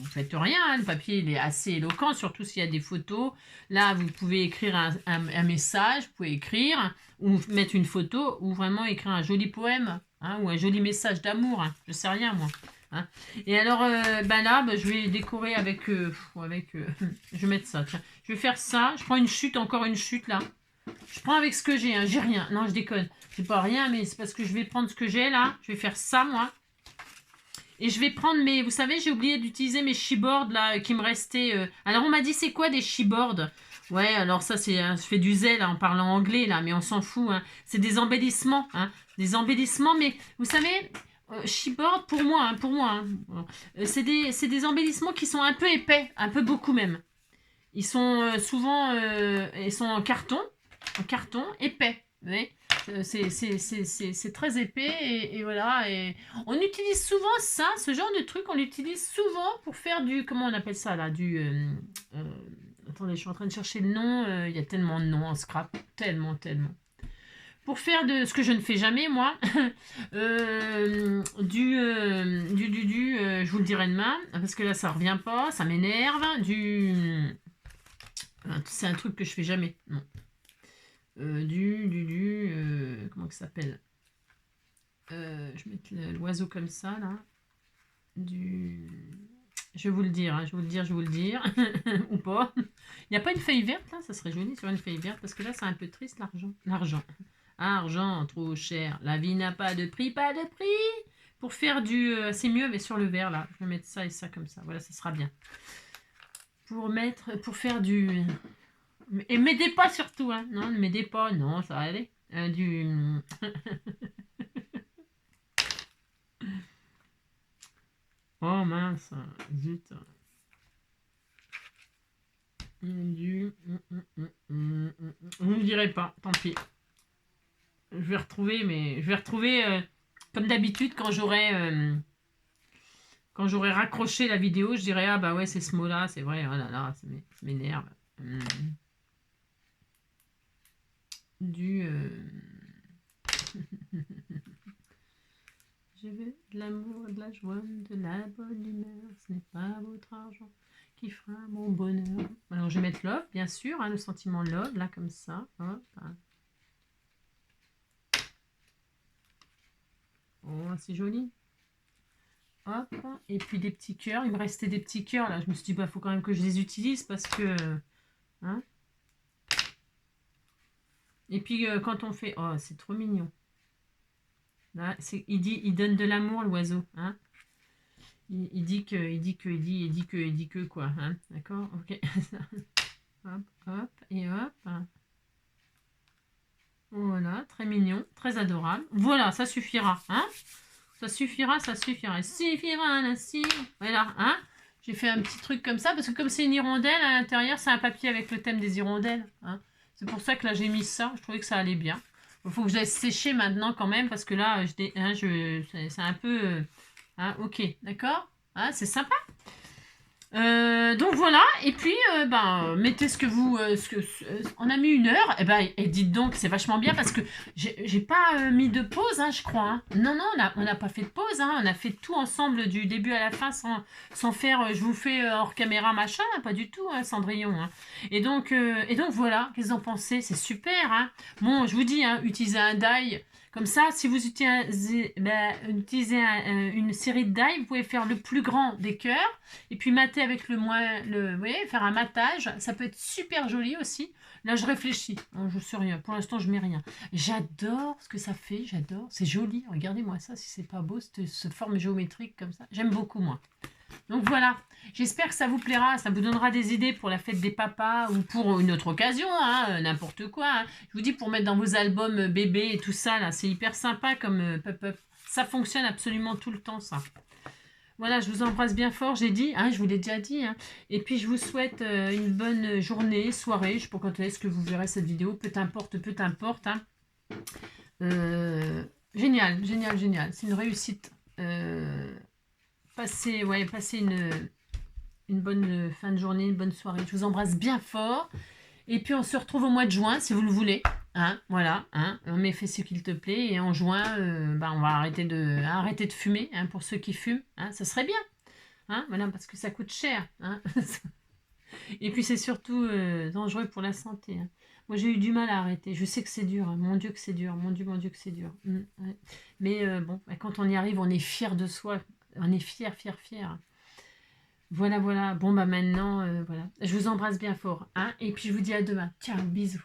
A: faites rien, hein. Le papier, il est assez éloquent, surtout s'il y a des photos. Là, vous pouvez écrire un message, vous pouvez écrire, ou mettre une photo, ou vraiment écrire un joli poème, hein, ou un joli message d'amour, hein. Je sais rien, moi. Hein. Et alors, ben là, ben, je vais décorer avec... je vais mettre ça, tiens. Je vais faire ça. Je prends une chute, encore une chute, là. Je prends avec ce que j'ai, hein. J'ai rien. Non, je déconne. J'ai pas rien, mais c'est parce que je vais prendre ce que j'ai, là. Je vais faire ça, moi. Et je vais prendre mes... Vous savez, j'ai oublié d'utiliser mes chipboards, là, qui me restaient... Alors, on m'a dit, c'est quoi des chipboards? Ouais, alors ça, c'est... je fais du zèle en parlant anglais, là, mais on s'en fout, hein. C'est des embellissements, hein. Des embellissements, mais vous savez... chipboard pour moi, hein. C'est des embellissements qui sont un peu épais, un peu beaucoup même. Ils sont souvent ils sont en carton épais. Vous voyez, c'est très épais et voilà. Et on utilise souvent ça, ce genre de truc, on l'utilise souvent pour faire du, comment on appelle ça là, attendez, je suis en train de chercher le nom. Il y a tellement de noms en scrap, tellement. Pour faire de ce que je ne fais jamais, moi, je vous le dirai demain, parce que là, ça revient pas, ça m'énerve. C'est un truc que je fais jamais, non. Comment ça s'appelle? Je vais mettre l'oiseau comme ça, là. Je vais vous le dire, hein, je vais vous le dire, ou pas. Il n'y a pas une feuille verte, là? Ça serait joli sur une feuille verte, parce que là, c'est un peu triste, l'argent. Argent, trop cher. La vie n'a pas de prix, pas de prix. Pour faire c'est mieux, mais sur le verre, là. Je vais mettre ça et ça comme ça. Voilà, ça sera bien. Pour faire du... Et m'aidez pas surtout, hein. Non, ne m'aidez pas. Non, ça va aller. Oh mince, zut. Je ne dirai pas, tant pis. Je vais retrouver comme d'habitude quand j'aurai raccroché la vidéo, je dirais ah bah ouais c'est ce mot-là, c'est vrai, oh là là, ça m'énerve. Je veux de l'amour, de la joie, de la bonne humeur. Ce n'est pas votre argent qui fera mon bonheur. Alors je vais mettre love, bien sûr, hein, le sentiment love, là comme ça. Hop. Oh, c'est joli. Hop. Et puis des petits cœurs. Il me restait des petits cœurs là. Je me suis dit, bah, faut quand même que je les utilise parce que. Hein. Et puis quand on fait. Oh, c'est trop mignon. Là, il donne de l'amour, l'oiseau. Hein. Il dit que, quoi. Hein. D'accord. Ok. Hop, hop, et hop. Voilà, très mignon, très adorable. Voilà, ça suffira. Hein. Ça suffira. Il suffira ainsi. Voilà, hein. J'ai fait un petit truc comme ça, parce que comme c'est une hirondelle, à l'intérieur, c'est un papier avec le thème des hirondelles. Hein. C'est pour ça que là, j'ai mis ça. Je trouvais que ça allait bien. Il faut que je laisse sécher maintenant quand même, parce que là, c'est un peu... hein, ok, d'accord. Hein, c'est sympa. Donc voilà, et puis mettez ce que vous... on a mis 1 heure, et dites donc, c'est vachement bien parce que j'ai pas mis de pause, hein, je crois. Hein. Non, non, on n'a pas fait de pause, hein, on a fait tout ensemble du début à la fin sans faire je vous fais hors caméra machin, hein, pas du tout, hein, Cendrillon. Hein. Et donc voilà, qu'est-ce que vous en pensez? C'est super. Hein. Bon, je vous dis, hein, utilisez un die. Comme ça, si vous utilisez, une série de die, vous pouvez faire le plus grand des cœurs et puis mater avec le moins, vous voyez, faire un matage. Ça peut être super joli aussi. Là, je réfléchis. Oh, je sais rien. Pour l'instant, je mets rien. J'adore ce que ça fait. J'adore. C'est joli. Regardez-moi ça, si c'est pas beau, cette forme géométrique comme ça. J'aime beaucoup, moi. Donc voilà, j'espère que ça vous plaira, ça vous donnera des idées pour la fête des papas ou pour une autre occasion, hein, n'importe quoi. Hein. Je vous dis pour mettre dans vos albums bébés et tout ça, là, c'est hyper sympa comme pop-up. Ça fonctionne absolument tout le temps, ça. Voilà, je vous embrasse bien fort, j'ai dit, hein, je vous l'ai déjà dit. Hein. Et puis je vous souhaite une bonne journée, soirée, je ne sais pas quand est-ce que vous verrez cette vidéo, peu importe. Hein. Génial, génial, génial, c'est une réussite. Passez une bonne fin de journée, une bonne soirée. Je vous embrasse bien fort. Et puis on se retrouve au mois de juin, si vous le voulez. Hein, voilà, hein, on met fait ce qu'il te plaît. Et en juin, on va arrêter de fumer, hein, pour ceux qui fument. Hein, ça serait bien. Hein, voilà, parce que ça coûte cher. Hein. Et puis c'est surtout dangereux pour la santé. Hein. Moi j'ai eu du mal à arrêter. Je sais que c'est dur. Hein. Mon Dieu que c'est dur. Mon Dieu que c'est dur. Ouais. Mais bon, quand on y arrive, on est fier de soi. On est fier. Voilà. Bon, maintenant, voilà. Je vous embrasse bien fort. Hein, et puis, je vous dis à demain. Ciao, bisous.